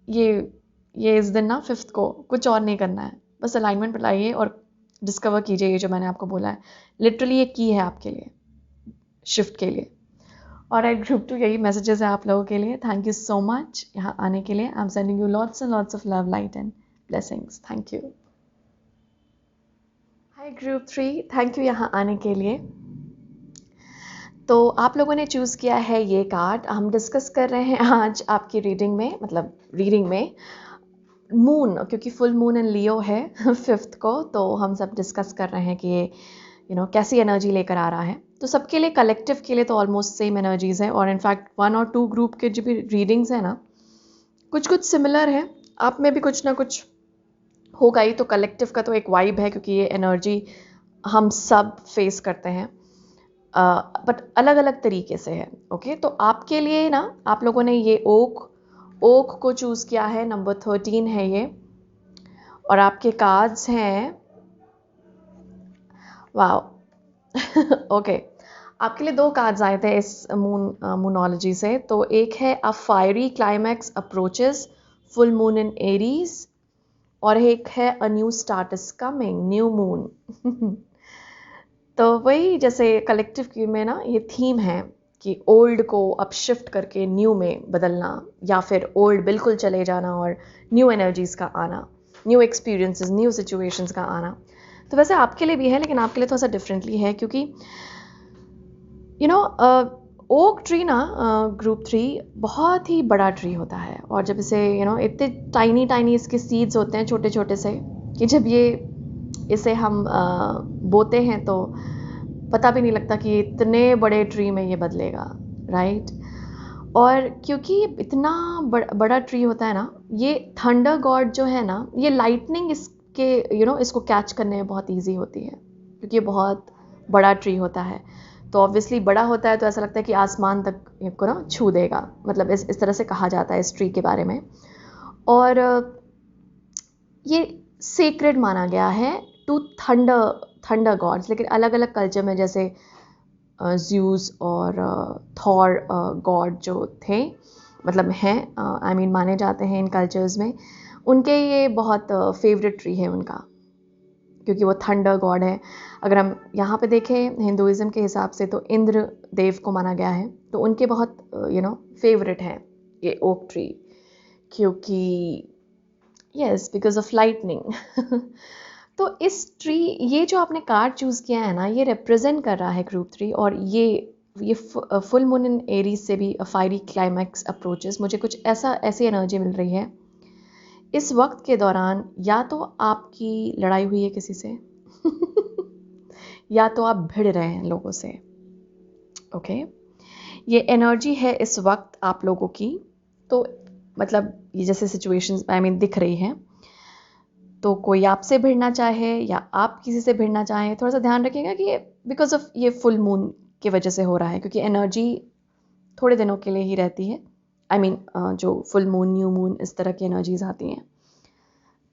ये इस दिन ना 5th को कुछ और नहीं करना है, बस अलाइनमेंट बनाइए और डिस्कवर कीजिए ये जो मैंने आपको बोला है। लिटरली ये की है आपके लिए, शिफ्ट के लिए। और आई ग्रुप 2 यही मैसेजेस है आप लोगों के लिए। थैंक यू सो मच यहाँ आने के लिए। I am sending you lots and lots of love, light and blessings. Thank you. Hi group 3, thank you यहाँ आने के लिए। तो आप लोगों ने चूज़ किया है ये कार्ड। हम डिस्कस कर रहे हैं आज आपकी रीडिंग में, मतलब रीडिंग में मून, क्योंकि फुल मून इन लियो है 5th को, तो हम सब डिस्कस कर रहे हैं कि ये कैसी एनर्जी लेकर आ रहा है। तो सबके लिए, कलेक्टिव के लिए तो ऑलमोस्ट सेम एनर्जीज़ है, और इनफैक्ट 1 और 2 ग्रुप के जो भी रीडिंग्स हैं ना, कुछ कुछ सिमिलर है, आप में भी कुछ ना कुछ होगा ही। तो कलेक्टिव का तो एक वाइब है, क्योंकि ये एनर्जी हम सब फेस करते हैं, बट अलग अलग तरीके से है। ओके, तो आपके लिए ना, आप लोगों ने ये ओक को चूज़ किया है, नंबर 13 है ये, और आपके कार्ड्स हैं, वाओ। ओके, आपके लिए 2 कार्ड्स आए थे इस मूनोलॉजी से। तो एक है a fiery climax approaches, full moon in Aries, और एक है a new start is coming, new moon. तो वही जैसे कलेक्टिव की में ना, ये थीम है कि ओल्ड को अब शिफ्ट करके न्यू में बदलना, या फिर ओल्ड बिल्कुल चले जाना और न्यू एनर्जीज़ का आना, न्यू एक्सपीरियंसेस, न्यू सिचुएशंस का आना। तो वैसे आपके लिए भी है, लेकिन आपके लिए थोड़ा सा डिफरेंटली है, क्योंकि ओक ट्री ना, ग्रुप 3 बहुत ही बड़ा ट्री होता है, और जब इसे इतने टाइनी टाइनी इसके सीड्स होते हैं, छोटे छोटे से, कि जब इसे हम बोते हैं तो पता भी नहीं लगता कि इतने बड़े ट्री में ये बदलेगा, राइट। और क्योंकि ये इतना बड़ा ट्री होता है ना, ये थंडर गॉड जो है ना, ये लाइटनिंग इसके इसको कैच करने में बहुत ईजी होती है, क्योंकि ये बहुत बड़ा ट्री होता है। तो ऑब्वियसली बड़ा होता है तो ऐसा लगता है कि आसमान तक इसको ना छू देगा, मतलब इस तरह से कहा जाता है इस ट्री के बारे में। और ये सेक्रेड माना गया है टू थंडर गॉड्स, लेकिन अलग अलग कल्चर में, जैसे ज़्यूस और थॉर गॉड जो थे, मतलब हैं, आई मीन माने जाते हैं इन कल्चर्स में, उनके ये बहुत फेवरेट ट्री है उनका, क्योंकि वो थंडर गॉड है। अगर हम यहाँ पे देखें हिंदुइज़्म के हिसाब से, तो इंद्र देव को माना गया है, तो उनके बहुत फेवरेट हैं ये ओक ट्री, क्योंकि यस, बिकॉज ऑफ लाइटनिंग। तो इस ट्री, ये जो आपने कार्ड चूज़ किया है ना, ये रिप्रेजेंट कर रहा है ग्रुप 3, और ये फुल मून इन एरीज से भी फायरी क्लाइमैक्स अप्रोचेस। मुझे कुछ ऐसी एनर्जी मिल रही है इस वक्त के दौरान, या तो आपकी लड़ाई हुई है किसी से या तो आप भिड़ रहे हैं लोगों से, ओके। ये एनर्जी है इस वक्त आप लोगों की, तो मतलब ये जैसे सिचुएशंस दिख रही है, तो कोई आपसे भिड़ना चाहे या आप किसी से भिड़ना चाहें, थोड़ा सा ध्यान रखिएगा कि ये बिकॉज ऑफ ये फुल मून की वजह से हो रहा है, क्योंकि एनर्जी थोड़े दिनों के लिए ही रहती है। जो फुल मून, न्यू मून, इस तरह की एनर्जीज आती हैं,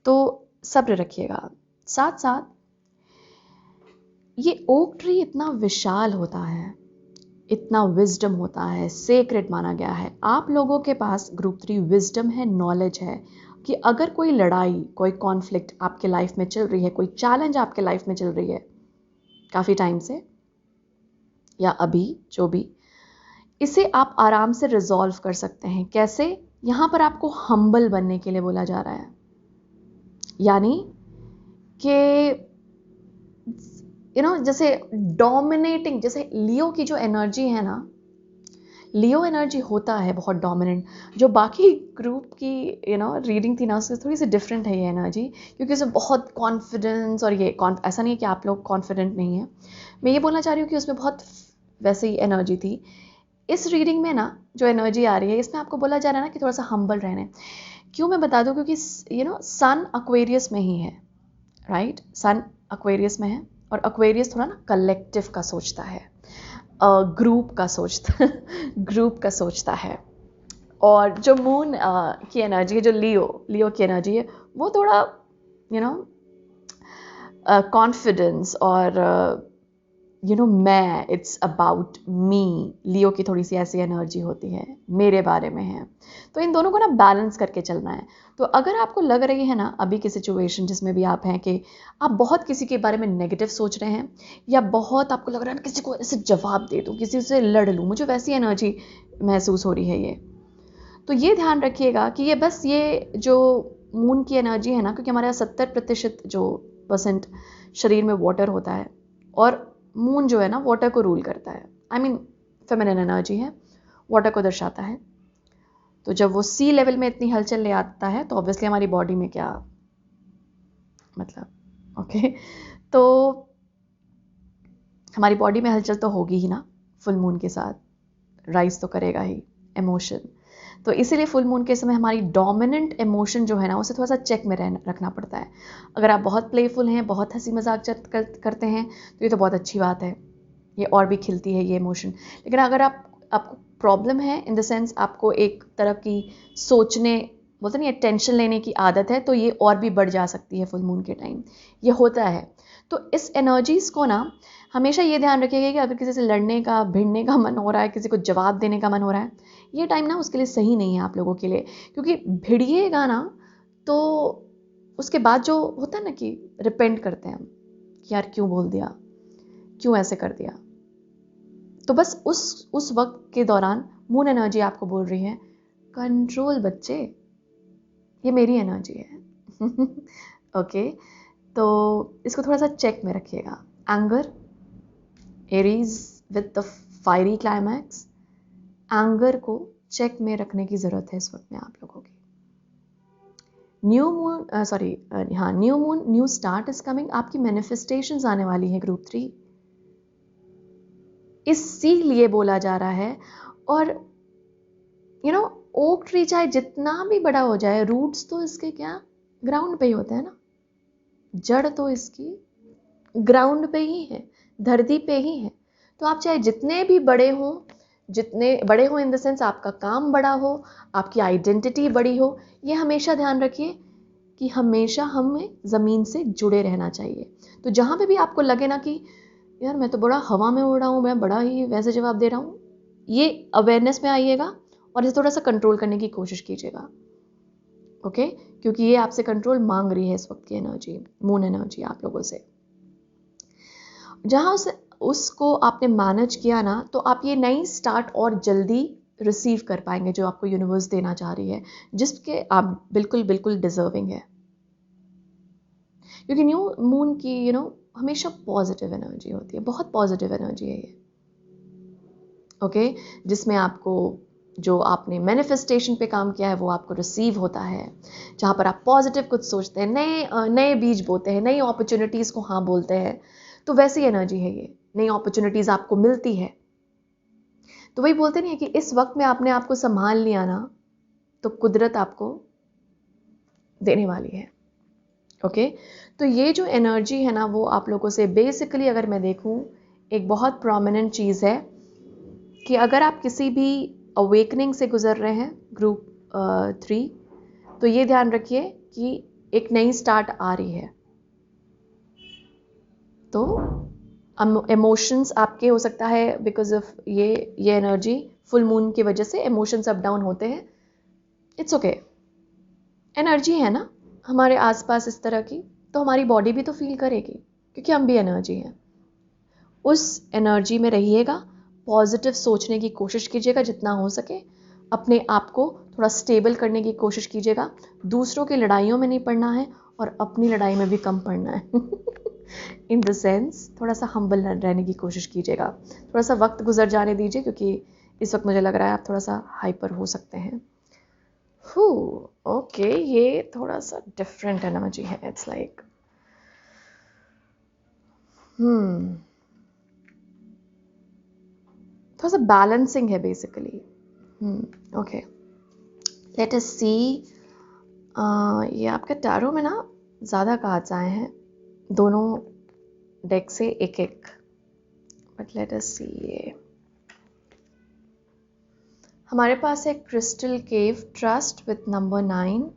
तो सब्र रखिएगा। साथ साथ ये ओक ट्री इतना विशाल होता है, इतना विजडम होता है, सेक्रेट माना गया है। आप लोगों के पास ग्रुप 3 विजडम है, नॉलेज है कि अगर कोई लड़ाई, कोई कॉन्फ्लिक्ट आपके लाइफ में चल रही है, कोई चैलेंज आपके लाइफ में चल रही है काफ़ी टाइम से या अभी जो भी, इसे आप आराम से रिजॉल्व कर सकते हैं। कैसे? यहाँ पर आपको हम्बल बनने के लिए बोला जा रहा है, यानी कि जैसे डोमिनेटिंग, जैसे लियो की जो एनर्जी है ना, लियो एनर्जी होता है बहुत डोमिनेंट। जो बाकी ग्रुप की रीडिंग थी ना, उससे थोड़ी सी डिफरेंट है ये एनर्जी, क्योंकि उसमें बहुत कॉन्फिडेंस, और ये ऐसा नहीं है कि आप लोग कॉन्फिडेंट नहीं है, मैं ये बोलना चाह रही हूँ कि उसमें बहुत वैसे ही एनर्जी थी। इस रीडिंग में ना जो एनर्जी आ रही है, इसमें आपको बोला जा रहा है ना कि थोड़ा सा हम्बल रहने। क्यों, मैं बता दूं, क्योंकि सन एक्वेरियस में ही है, राइट? सन एक्वेरियस में है, और एक्वेरियस थोड़ा ना कलेक्टिव का सोचता है, ग्रुप का सोचता है। और जो मून की एनर्जी है, जो लियो की एनर्जी है, वो थोड़ा कॉन्फिडेंस और मैं, इट्स अबाउट मी। लियो की थोड़ी सी ऐसी एनर्जी होती है, मेरे बारे में है। तो इन दोनों को ना बैलेंस करके चलना है। तो अगर आपको लग रही है ना अभी की सिचुएशन जिसमें भी आप हैं कि आप बहुत किसी के बारे में नेगेटिव सोच रहे हैं, या बहुत आपको लग रहा है किसी को ऐसे जवाब दे दूं, किसी से लड़ लूं, मुझे वैसी एनर्जी महसूस हो रही है ये, तो ये ध्यान रखिएगा कि ये जो मून की एनर्जी है ना, क्योंकि हमारे यहाँ 70% जो परसेंट शरीर में वाटर होता है, और मून जो है ना वाटर को रूल करता है, फेमिनिन एनर्जी है, वाटर को दर्शाता है। तो जब वो सी लेवल में इतनी हलचल ले आता है, तो ऑब्वियसली हमारी बॉडी में क्या ओके, तो हमारी बॉडी में हलचल तो होगी ही ना, फुल मून के साथ राइज तो करेगा ही इमोशन। तो इसीलिए फुल मून के समय हमारी डोमिनेंट इमोशन जो है ना, उसे थोड़ा सा चेक में रखना पड़ता है। अगर आप बहुत प्लेफुल हैं, बहुत हंसी मजाक करते हैं, तो ये तो बहुत अच्छी बात है, ये और भी खिलती है ये इमोशन। लेकिन अगर आपको प्रॉब्लम है, इन द सेंस आपको एक तरह की सोचने, बोलते नहीं, टेंशन लेने की आदत है, तो ये और भी बढ़ जा सकती है फुल मून के टाइम, ये होता है। तो इस एनर्जीज़ को ना हमेशा ये ध्यान रखिएगा कि अगर किसी से लड़ने का, भिड़ने का मन हो रहा है, किसी को जवाब देने का मन हो रहा है, ये टाइम ना उसके लिए सही नहीं है आप लोगों के लिए। क्योंकि भिड़िएगा ना, तो उसके बाद जो होता है ना कि रिपेंट करते हैं हम कि यार क्यों बोल दिया, क्यों ऐसे कर दिया। तो बस उस वक्त के दौरान मून एनर्जी आपको बोल रही है, कंट्रोल बच्चे, ये मेरी एनर्जी है ओके, तो इसको थोड़ा सा चेक में रखिएगा। Anger, Aries with the fiery climax, anger को चेक में रखने की ज़रूरत है इस वक्त में आप लोगों की। New moon, new moon, new start is coming, आपकी मैनिफेस्टेशंस आने वाली है ग्रुप 3, इसीलिए बोला जा रहा है। और ओक ट्री चाहे जितना भी बड़ा हो जाए, रूट्स तो इसके क्या ग्राउंड पे ही होते हैं ना, जड़ तो इसकी ग्राउंड पे ही है, धरती पे ही है। तो आप चाहे जितने भी बड़े हो इन द सेंस आपका काम बड़ा हो, आपकी आइडेंटिटी बड़ी हो, ये हमेशा ध्यान रखिए कि हमेशा हमें ज़मीन से जुड़े रहना चाहिए। तो जहाँ पे भी आपको लगे ना कि यार मैं तो बड़ा हवा में उड़ रहा हूँ, मैं बड़ा ही वैसे जवाब दे रहा हूँ, ये अवेयरनेस में आइएगा और इसे थोड़ा सा कंट्रोल करने की कोशिश कीजिएगा, ओके? क्योंकि ये आपसे कंट्रोल मांग रही है इस वक्त की एनर्जी, मून एनर्जी आप लोगों से। जहाँ उसको आपने मैनेज किया ना, तो आप ये नई स्टार्ट और जल्दी रिसीव कर पाएंगे जो आपको यूनिवर्स देना चाह रही है, जिसके आप बिल्कुल बिल्कुल डिजर्विंग है। क्योंकि न्यू मून की हमेशा पॉजिटिव एनर्जी होती है, बहुत पॉजिटिव एनर्जी है ये, ओके? जिसमें आपको जो आपने मैनिफेस्टेशन पे काम किया है वो आपको रिसीव होता है, जहाँ पर आप पॉजिटिव कुछ सोचते हैं, नए बीज बोते हैं, नई अपॉर्चुनिटीज़ को हाँ बोलते हैं, तो वैसी एनर्जी है ये, नई अपॉर्चुनिटीज़ आपको मिलती है। तो वही बोलते नहीं है कि इस वक्त में आपने आपको संभाल लिया ना तो कुदरत आपको देने वाली है। ओके, तो ये जो एनर्जी है ना वो आप लोगों से बेसिकली अगर मैं देखूं एक बहुत प्रोमिनेंट चीज़ है कि अगर आप किसी भी अवेकनिंग से गुजर रहे हैं ग्रुप 3, तो ये ध्यान रखिए कि एक नई स्टार्ट आ रही है। तो इमोशंस आपके हो सकता है बिकॉज ऑफ ये एनर्जी फुल मून की वजह से इमोशंस अप डाउन होते हैं। इट्स ओके, एनर्जी है ना हमारे आसपास इस तरह की, तो हमारी बॉडी भी तो फील करेगी क्योंकि हम भी एनर्जी हैं। उस एनर्जी में रहिएगा, पॉजिटिव सोचने की कोशिश कीजिएगा जितना हो सके, अपने आप को थोड़ा स्टेबल करने की कोशिश कीजिएगा। दूसरों की लड़ाइयों में नहीं पड़ना है और अपनी लड़ाई में भी कम पड़ना है। इन द सेंस थोड़ा सा हम्बल रहने की कोशिश कीजिएगा। थोड़ा सा वक्त गुजर जाने दीजिए क्योंकि इस वक्त मुझे लग रहा है आप थोड़ा सा हाइपर हो सकते हैं। ओके, ये थोड़ा सा डिफरेंट एनर्जी है। इट्स लाइक थोड़ा सा बैलेंसिंग है बेसिकली। ओके, लेट अस सी। ये आपके टैरो में ना ज़्यादा कार्ड्स आए हैं, दोनों डेक से एक एक, बट लेट अस सी। ये हमारे पास है crystal cave trust with number 9,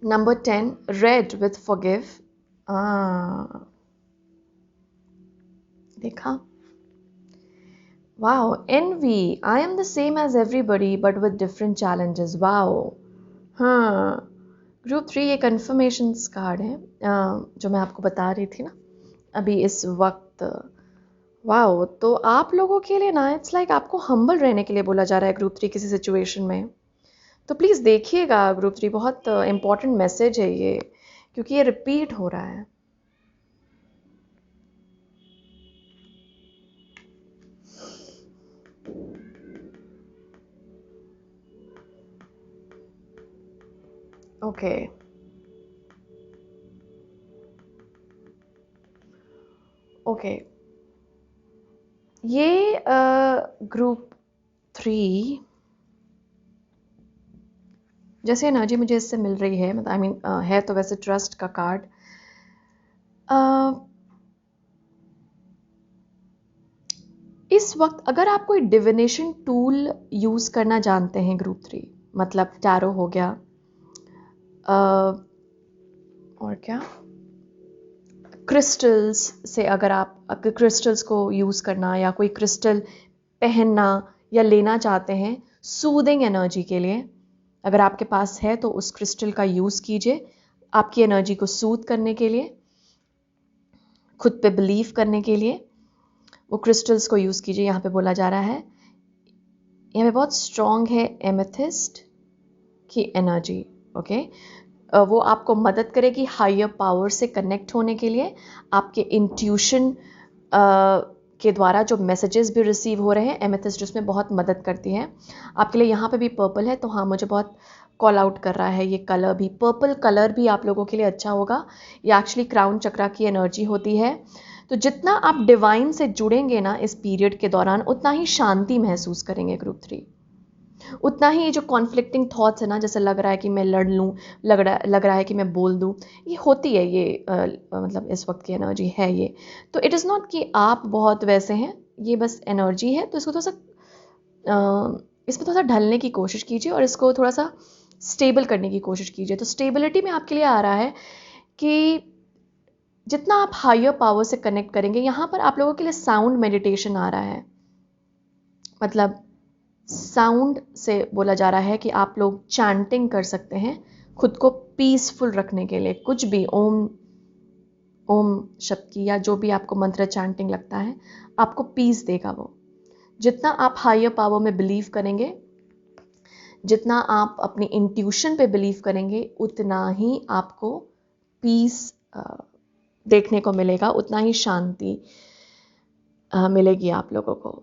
number 10 red with forgive. देखा, wow, envy, I am the same as everybody but with different challenges. wow, हाँ, ग्रुप 3 ये कन्फर्मेशंस कार्ड है जो मैं आपको बता रही थी ना अभी इस वक्त। वाओ, तो आप लोगों के लिए ना इट्स लाइक आपको हम्बल रहने के लिए बोला जा रहा है ग्रुप 3 किसी सिचुएशन में। तो प्लीज़ देखिएगा ग्रुप 3, बहुत इंपॉर्टेंट मैसेज है ये क्योंकि ये रिपीट हो रहा है। ओके, ओके, ये ग्रुप 3 जैसे एनर्जी मुझे इससे मिल रही है, मतलब आई मीन है तो वैसे ट्रस्ट का कार्ड। इस वक्त अगर आप कोई डिविनेशन टूल यूज़ करना जानते हैं ग्रुप 3, मतलब टैरो हो गया, और क्या, क्रिस्टल्स से, अगर आप क्रिस्टल्स को यूज़ करना या कोई क्रिस्टल पहनना या लेना चाहते हैं सूदिंग एनर्जी के लिए, अगर आपके पास है तो उस क्रिस्टल का यूज़ कीजिए आपकी एनर्जी को सूद करने के लिए, खुद पे बिलीव करने के लिए वो क्रिस्टल्स को यूज़ कीजिए। यहाँ पे बोला जा रहा है, यहाँ पे बहुत स्ट्रॉन्ग है एमेथिस्ट की एनर्जी। ओके, वो आपको मदद करेगी हायर पावर से कनेक्ट होने के लिए, आपके इंट्यूशन के द्वारा जो मैसेजेस भी रिसीव हो रहे हैं, एमेथिस्ट उसमें बहुत मदद करती है आपके लिए। यहाँ पे भी पर्पल है तो हाँ, मुझे बहुत कॉल आउट कर रहा है ये कलर भी, पर्पल कलर भी आप लोगों के लिए अच्छा होगा। ये एक्चुअली क्राउन चक्रा की एनर्जी होती है। तो जितना आप डिवाइन से जुड़ेंगे ना इस पीरियड के दौरान, उतना ही शांति महसूस करेंगे ग्रुप 3, उतना ही जो कॉन्फ्लिक्टिंग थॉट्स है ना, जैसे लग रहा है कि मैं लड़ लूँ, लग रहा है कि मैं बोल दूँ, ये होती है, ये मतलब इस वक्त की एनर्जी है ये। तो इट इज़ नॉट कि आप बहुत वैसे हैं, ये बस एनर्जी है। तो इसको थोड़ा सा इसमें थोड़ा सा ढलने की कोशिश कीजिए और इसको थोड़ा सा स्टेबल करने की कोशिश कीजिए। तो स्टेबिलिटी में आपके लिए आ रहा है कि जितना आप हायर पावर से कनेक्ट करेंगे, यहाँ पर आप लोगों के लिए साउंड मेडिटेशन आ रहा है। मतलब साउंड से बोला जा रहा है कि आप लोग चैंटिंग कर सकते हैं खुद को पीसफुल रखने के लिए, कुछ भी ओम शब्द की या जो भी आपको मंत्र चैंटिंग लगता है, आपको पीस देगा वो। जितना आप हायर पावर में बिलीव करेंगे, जितना आप अपनी इंट्यूशन पे बिलीव करेंगे, उतना ही आपको पीस देखने को मिलेगा, उतना ही शांति मिलेगी आप लोगों को।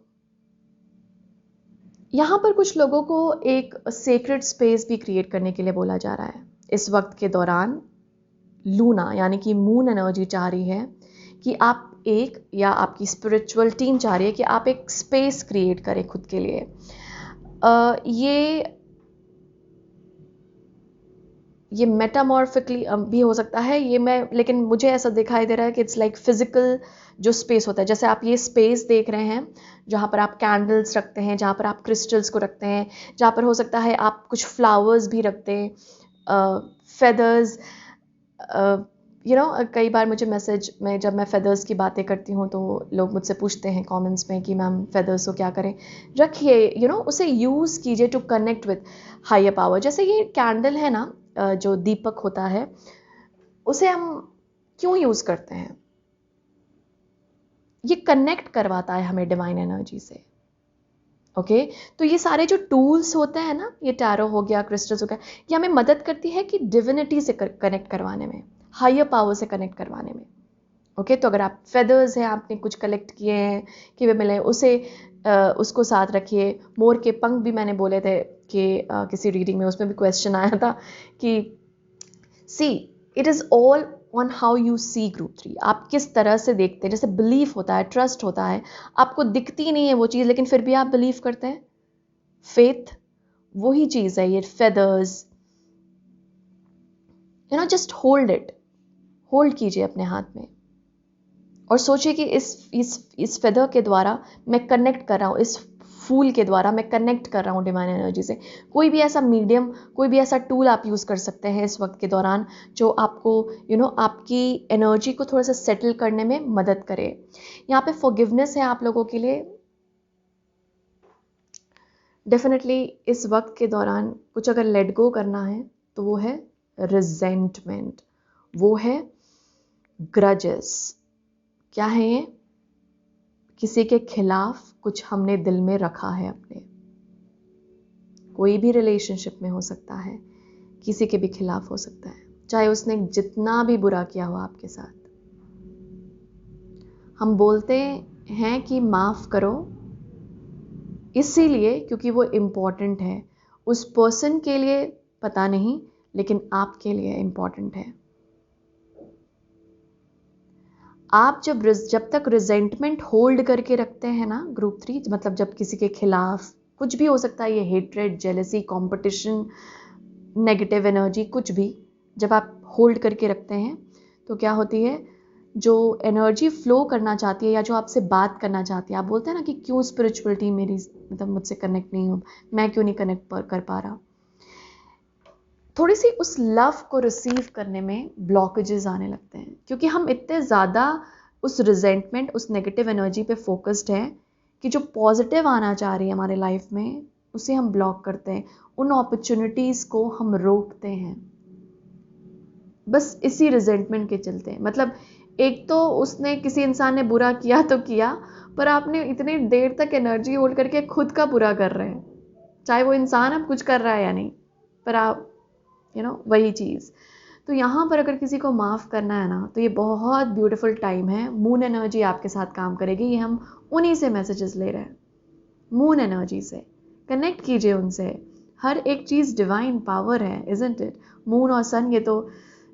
यहाँ पर कुछ लोगों को एक सेक्रेड स्पेस भी क्रिएट करने के लिए बोला जा रहा है इस वक्त के दौरान। लूना यानी कि मून एनर्जी चाह रही है कि आप एक, या आपकी स्पिरिचुअल टीम चाह रही है कि आप एक स्पेस क्रिएट करें खुद के लिए। ये मेटामॉर्फिकली भी हो सकता है, लेकिन मुझे ऐसा दिखाई दे रहा है कि इट्स लाइक फिजिकल जो स्पेस होता है। जैसे आप ये स्पेस देख रहे हैं जहाँ पर आप कैंडल्स रखते हैं, जहाँ पर आप क्रिस्टल्स को रखते हैं, जहाँ पर हो सकता है आप कुछ फ्लावर्स भी रखते हैं, फेदर्स। कई बार मुझे मैसेज में जब मैं फेदर्स की बातें करती हूँ तो लोग मुझसे पूछते हैं कमेंट्स में कि मैम फेदर्स को क्या करें। रखिए, उसे यूज़ कीजिए to connect with higher power. जैसे ये कैंडल है ना, जो दीपक होता है, उसे हम क्यों यूज़ करते हैं? ये कनेक्ट करवाता है हमें डिवाइन एनर्जी से। ओके, तो ये सारे जो टूल्स होते हैं ना, ये टैरो हो गया, क्रिस्टल्स हो गया, ये हमें मदद करती है कि डिविनिटी से कनेक्ट करवाने में, हायर पावर से कनेक्ट करवाने में। ओके, तो अगर आप फेदर्स हैं, आपने कुछ कलेक्ट किए हैं कि वे मिले, उसको साथ रखिए। मोर के पंख भी मैंने बोले थे कि किसी रीडिंग में, उसमें भी क्वेश्चन आया था कि see it is all on how you see group 3। आप किस तरह से देखते हैं। जैसे बिलीफ होता है, ट्रस्ट होता है, आपको दिखती नहीं है वो चीज़ लेकिन फिर भी आप बिलीव करते हैं। फेथ वही चीज़ है, ये फेदर्स। जस्ट होल्ड कीजिए अपने हाथ में और सोचिए कि इस फेदर के द्वारा मैं कनेक्ट कर रहा हूँ, इस फूल के द्वारा मैं कनेक्ट कर रहा हूँ डिवाइन एनर्जी से। कोई भी ऐसा मीडियम, कोई भी ऐसा टूल आप यूज़ कर सकते हैं इस वक्त के दौरान जो आपको आपकी एनर्जी को थोड़ा सा सेटल करने में मदद करे। यहाँ पे फॉरगिवनेस है आप लोगों के लिए। डेफिनेटली इस वक्त के दौरान कुछ अगर लेट गो करना है तो वो है रिजेंटमेंट, वो है ग्रजेस। क्या है ये? किसी के खिलाफ कुछ हमने दिल में रखा है अपने। कोई भी रिलेशनशिप में हो सकता है, किसी के भी खिलाफ हो सकता है, चाहे उसने जितना भी बुरा किया हो आपके साथ। हम बोलते हैं कि माफ़ करो, इसीलिए क्योंकि वो इम्पॉर्टेंट है उस पर्सन के लिए, पता नहीं, लेकिन आपके लिए इम्पॉर्टेंट है। आप जब तक रिजेंटमेंट होल्ड करके रखते हैं ना ग्रुप 3, मतलब जब किसी के खिलाफ कुछ भी हो सकता है, ये hatred, jealousy, competition, negative energy, कुछ भी जब आप होल्ड करके रखते हैं तो क्या होती है, जो एनर्जी फ्लो करना चाहती है या जो आपसे बात करना चाहती है, आप बोलते हैं ना कि क्यों स्पिरिचुअलिटी मेरी मतलब मुझसे कनेक्ट नहीं हो, मैं क्यों नहीं कनेक्ट कर पा रहा, थोड़ी सी उस लव को रिसीव करने में ब्लॉकेजेस आने लगते हैं क्योंकि हम इतने ज़्यादा उस रिजेंटमेंट, उस नेगेटिव एनर्जी पे फोकस्ड हैं कि जो पॉजिटिव आना चाह रही है हमारे लाइफ में उसे हम ब्लॉक करते हैं, उन अपॉर्चुनिटीज़ को हम रोकते हैं बस इसी रिजेंटमेंट के चलते। मतलब एक तो उसने, किसी इंसान ने बुरा किया तो किया, पर आपने इतनी देर तक एनर्जी होल्ड करके खुद का बुरा कर रहे हैं, चाहे वो इंसान अब कुछ कर रहा है या नहीं, पर आप वही चीज़। तो यहाँ पर अगर किसी को माफ़ करना है ना, तो ये बहुत ब्यूटीफुल टाइम है। मून एनर्जी आपके साथ काम करेगी। ये हम उन्हीं से मैसेजेस ले रहे हैं, मून एनर्जी से कनेक्ट कीजिए उनसे। हर एक चीज़ डिवाइन पावर है, इजंट इट? मून और सन ये तो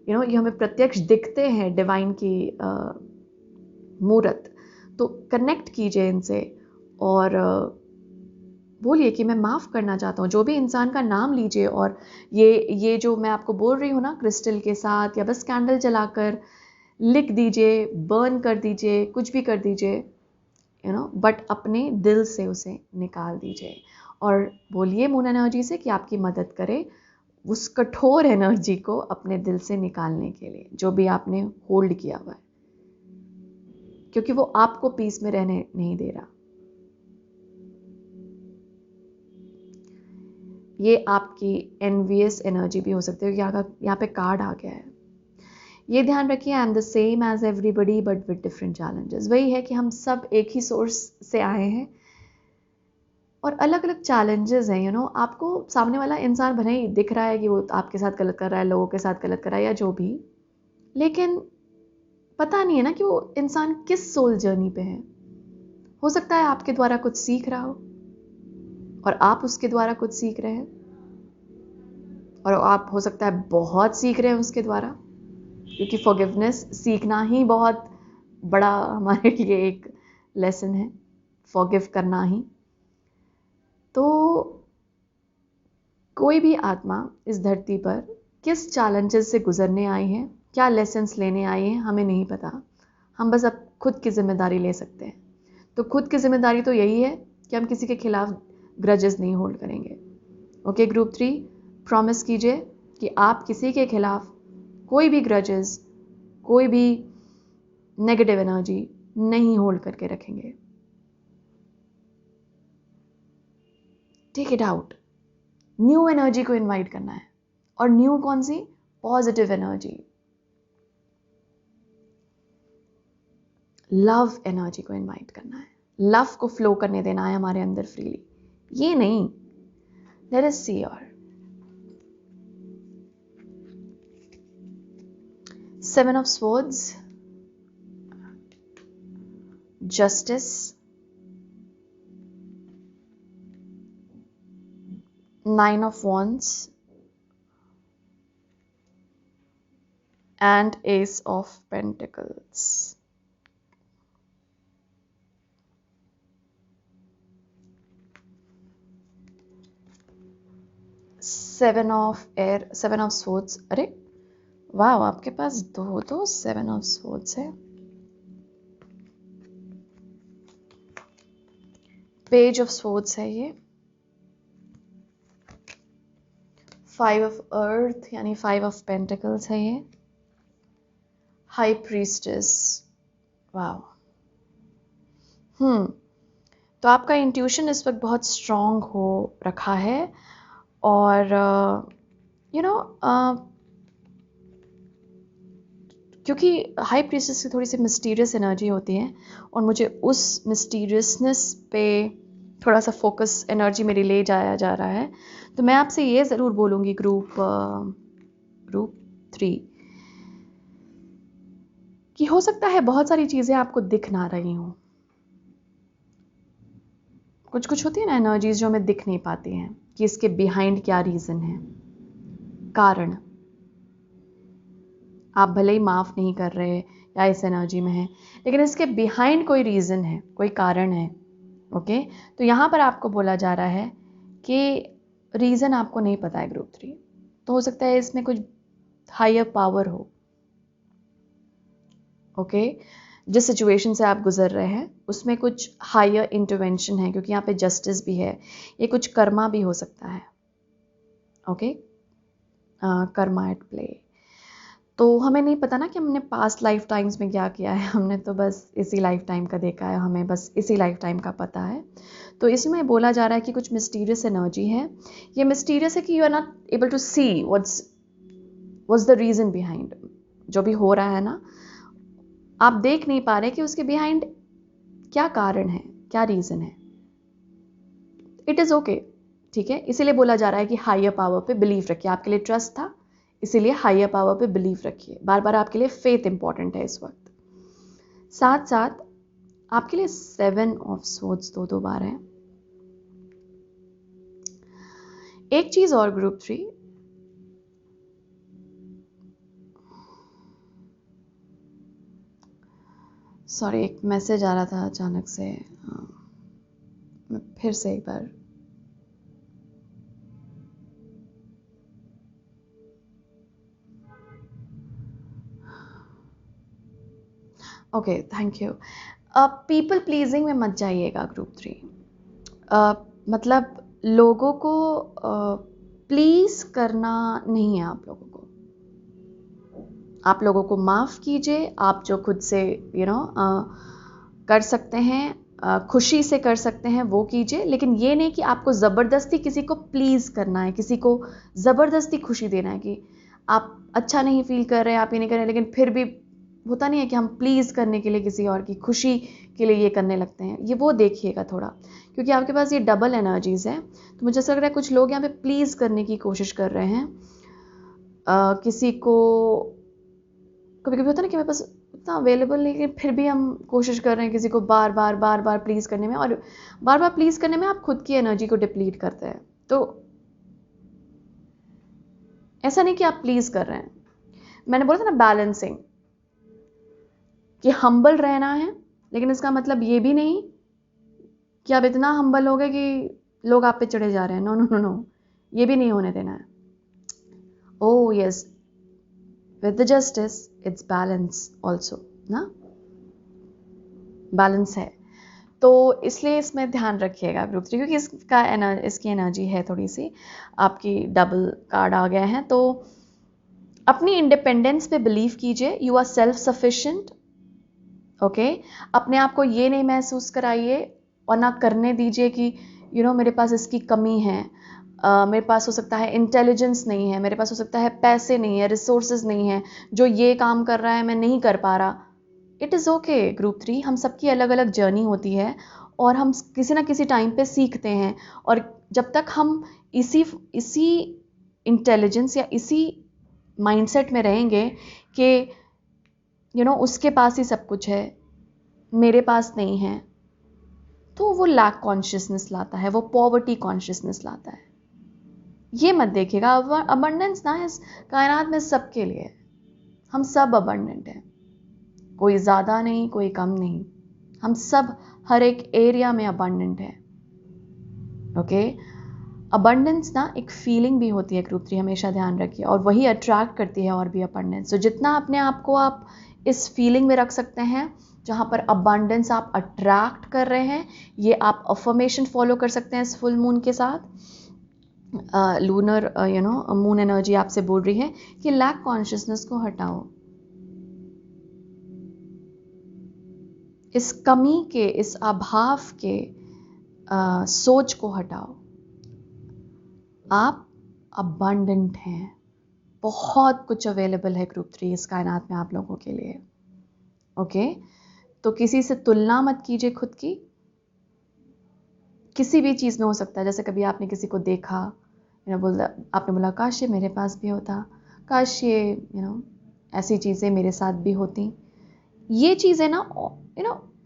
ये हमें प्रत्यक्ष दिखते हैं, डिवाइन की मूर्त। तो कनेक्ट कीजिए इनसे और बोलिए कि मैं माफ़ करना चाहता हूँ। जो भी इंसान का नाम लीजिए और ये जो मैं आपको बोल रही हूँ ना, क्रिस्टल के साथ या बस कैंडल जलाकर लिख दीजिए, बर्न कर दीजिए, कुछ भी कर दीजिए, बट अपने दिल से उसे निकाल दीजिए और बोलिए मून एनर्जी से कि आपकी मदद करे उस कठोर एनर्जी को अपने दिल से निकालने के लिए, जो भी आपने होल्ड किया हुआ है, क्योंकि वो आपको पीस में रहने नहीं दे रहा। ये आपकी एनवियस एनर्जी भी हो सकती है। यहाँ पे कार्ड आ गया है। ये ध्यान रखिए, I am the same age everybody but with different challenges. वही है कि हम सब एक ही सोर्स से आए हैं और अलग अलग चैलेंजेस हैं। आपको सामने वाला इंसान भले ही दिख रहा है कि वो आपके साथ गलत कर रहा है, लोगों के साथ गलत कर रहा है या जो भी, लेकिन पता नहीं है ना कि वो इंसान किस सोल जर्नी पे है। हो सकता है आपके द्वारा कुछ सीख रहा हो और आप उसके द्वारा कुछ सीख रहे हैं, और आप हो सकता है बहुत सीख रहे हैं उसके द्वारा। क्योंकि फॉरगिवनेस सीखना ही बहुत बड़ा हमारे लिए एक लेसन है, फॉरगिव करना ही। तो कोई भी आत्मा इस धरती पर किस चैलेंजेस से गुजरने आई है, क्या लेसन्स लेने आई है, हमें नहीं पता। हम बस अब खुद की जिम्मेदारी ले सकते हैं। तो खुद की जिम्मेदारी तो यही है कि हम किसी के खिलाफ ग्रजेस नहीं होल्ड करेंगे। ओके ग्रुप 3, प्रॉमिस कीजिए कि आप किसी के खिलाफ कोई भी ग्रजेस, कोई भी नेगेटिव एनर्जी नहीं होल्ड करके रखेंगे। Take it out. New energy को इनवाइट करना है, और न्यू कौन सी? पॉजिटिव एनर्जी, लव एनर्जी को इनवाइट करना है। लव को फ्लो करने देना है हमारे अंदर फ्रीली, ये नहीं। Let us see your 7 of Swords, Justice, 9 of Wands, and Ace of Pentacles. Seven of Air, 7 of Swords. अरे वाह, आपके पास दो 7 of Swords है। Page of Swords है ये। 5 of Earth यानी 5 of Pentacles है ये। High Priestess, वाह। तो आपका इंट्यूशन इस वक्त बहुत स्ट्रॉन्ग हो रखा है, और क्योंकि हाई प्रीस्टेस की थोड़ी सी मिस्टीरियस एनर्जी होती है, और मुझे उस मिस्टीरियसनेस पे थोड़ा सा फोकस एनर्जी मेरी ले जाया जा रहा है। तो मैं आपसे ये ज़रूर बोलूँगी ग्रुप 3 कि हो सकता है बहुत सारी चीज़ें आपको दिख ना रही हों। कुछ होती है ना एनर्जीज जो हमें दिख नहीं पाती हैं कि इसके बिहाइंड क्या रीज़न है, कारण। आप भले ही माफ़ नहीं कर रहे या इस एनर्जी में है, लेकिन इसके बिहाइंड कोई रीज़न है, कोई कारण है। ओके, तो यहाँ पर आपको बोला जा रहा है कि रीज़न आपको नहीं पता है ग्रुप 3, तो हो सकता है इसमें कुछ हायर पावर हो। ओके, जिस सिचुएशन से आप गुजर रहे हैं उसमें कुछ हायर इंटरवेंशन है, क्योंकि यहाँ पे जस्टिस भी है, ये कुछ कर्मा भी हो सकता है। Okay, karma at play. तो हमें नहीं पता ना कि हमने पास्ट लाइफ टाइम्स में क्या किया है, हमने तो बस इसी लाइफ टाइम का देखा है, हमें बस इसी लाइफ टाइम का पता है। तो इसमें बोला जा रहा है कि कुछ मिस्टीरियस एनर्जी है। ये मिस्टीरियस है कि you are not able to see what's the reason behind. जो भी हो रहा है ना, आप देख नहीं पा रहे कि उसके बिहाइंड क्या कारण है, क्या रीज़न है। इट इज़ ओके, ठीक है। इसीलिए बोला जा रहा है कि हायर पावर पे बिलीव रखिए। आपके लिए ट्रस्ट था, इसीलिए हायर पावर पे बिलीव रखिए। बार बार आपके लिए फेथ इंपॉर्टेंट है इस वक्त। साथ साथ आपके लिए 7 ऑफ स्वॉर्ड्स दो बार है। एक चीज और ग्रुप 3, सॉरी एक मैसेज आ रहा था अचानक से, मैं फिर से एक बार okay, thank you. People pleasing में मत जाइएगा ग्रुप 3। मतलब लोगों को प्लीज करना नहीं है। आप लोगों को माफ़ कीजिए। आप जो खुद से कर सकते हैं, खुशी से कर सकते हैं, वो कीजिए। लेकिन ये नहीं कि आपको ज़बरदस्ती किसी को प्लीज़ करना है, किसी को ज़बरदस्ती खुशी देना है कि आप अच्छा नहीं फील कर रहे हैं, आप ये नहीं कर रहे हैं, लेकिन फिर भी होता नहीं है कि हम प्लीज़ करने के लिए किसी और की खुशी के लिए ये करने लगते हैं। ये वो देखिएगा थोड़ा, क्योंकि आपके पास ये डबल एनर्जीज़ हैं। तो मुझे ऐसा लग रहा है कुछ लोग यहाँ पे प्लीज़ करने की कोशिश कर रहे हैं। किसी को कभी कभी होता है ना कि मेरे पास उतना अवेलेबल नहीं, लेकिन फिर भी हम कोशिश कर रहे हैं किसी को बार बार प्लीज़ करने में, और बार बार प्लीज़ करने में आप खुद की एनर्जी को डिप्लीट करते हैं। तो ऐसा नहीं कि आप प्लीज़ कर रहे हैं। मैंने बोला था ना बैलेंसिंग, कि हम्बल रहना है, लेकिन इसका मतलब ये भी नहीं कि आप इतना हम्बल हो गए कि लोग आप पे चढ़े जा रहे हैं। नो नो नो नो, ये भी नहीं होने देना है। Oh yes, with the justice it's balance also ना, बैलेंस है। तो इसलिए इसमें ध्यान रखिएगा ग्रुप 3, क्योंकि इसकी एनर्जी है थोड़ी सी, आपकी डबल कार्ड आ गया है। तो अपनी इंडिपेंडेंस पे बिलीव कीजिए, you are self sufficient. Okay, अपने आप को ये नहीं महसूस कराइए और ना करने दीजिए कि मेरे पास इसकी कमी है, मेरे पास हो सकता है इंटेलिजेंस नहीं है, मेरे पास हो सकता है पैसे नहीं है, रिसोर्सेज नहीं है, जो ये काम कर रहा है मैं नहीं कर पा रहा। इट इज़ ओके ग्रुप 3, हम सबकी अलग अलग जर्नी होती है और हम किसी ना किसी टाइम पे सीखते हैं। और जब तक हम इसी इंटेलिजेंस या इसी माइंडसेट में रहेंगे कि उसके पास ही सब कुछ है, मेरे पास नहीं है, तो वो लैक कॉन्शियसनेस लाता है, वो पॉवर्टी कॉन्शियसनेस लाता है। ये मत देखिएगा। अबंडेंस ना इस कायनात में सबके लिए, हम सब अबंडेंट हैं, कोई ज़्यादा नहीं कोई कम नहीं, हम सब हर एक एरिया में अबंडेंट है। ओके, अबंडेंस ना एक फीलिंग भी होती है ग्रुप 3, हमेशा ध्यान रखिए, और वही अट्रैक्ट करती है और भी अबंडेंस। तो जितना अपने आप को आप इस फीलिंग में रख सकते हैं जहाँ पर अबंडेंस आप अट्रैक्ट कर रहे हैं, ये आप अफर्मेशन फॉलो कर सकते हैं इस फुल मून के साथ। लूनर मून एनर्जी आपसे बोल रही है कि लैक कॉन्शियसनेस को हटाओ, इस कमी के, इस अभाव के सोच को हटाओ। आप अबंडेंट हैं, बहुत कुछ अवेलेबल है ग्रुप 3 इस कायनात में आप लोगों के लिए। ओके, तो किसी से तुलना मत कीजिए खुद की, किसी भी चीज़ में हो सकता है। जैसे कभी आपने किसी को देखा, आपने बोला काश ये मेरे पास भी होता, काश ये ऐसी चीज़ें मेरे साथ भी होती। ये चीज़ें ना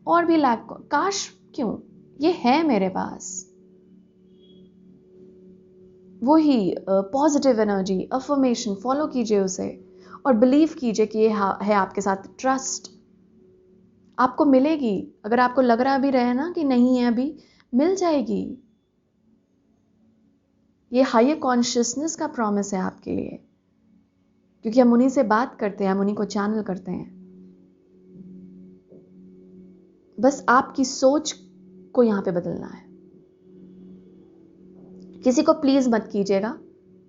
और भी लैक, काश क्यों, ये है मेरे पास। वही पॉजिटिव एनर्जी, अफर्मेशन फॉलो कीजिए उसे, और बिलीव कीजिए कि ये है आपके साथ। ट्रस्ट आपको मिलेगी। अगर आपको लग रहा भी रहे ना कि नहीं है, अभी मिल जाएगी। ये हायर कॉन्शियसनेस का प्रॉमिस है आपके लिए, क्योंकि हम उन्हीं से बात करते हैं, हम उन्हीं को चैनल करते हैं। बस आपकी सोच को यहां पे बदलना है। किसी को प्लीज मत कीजिएगा,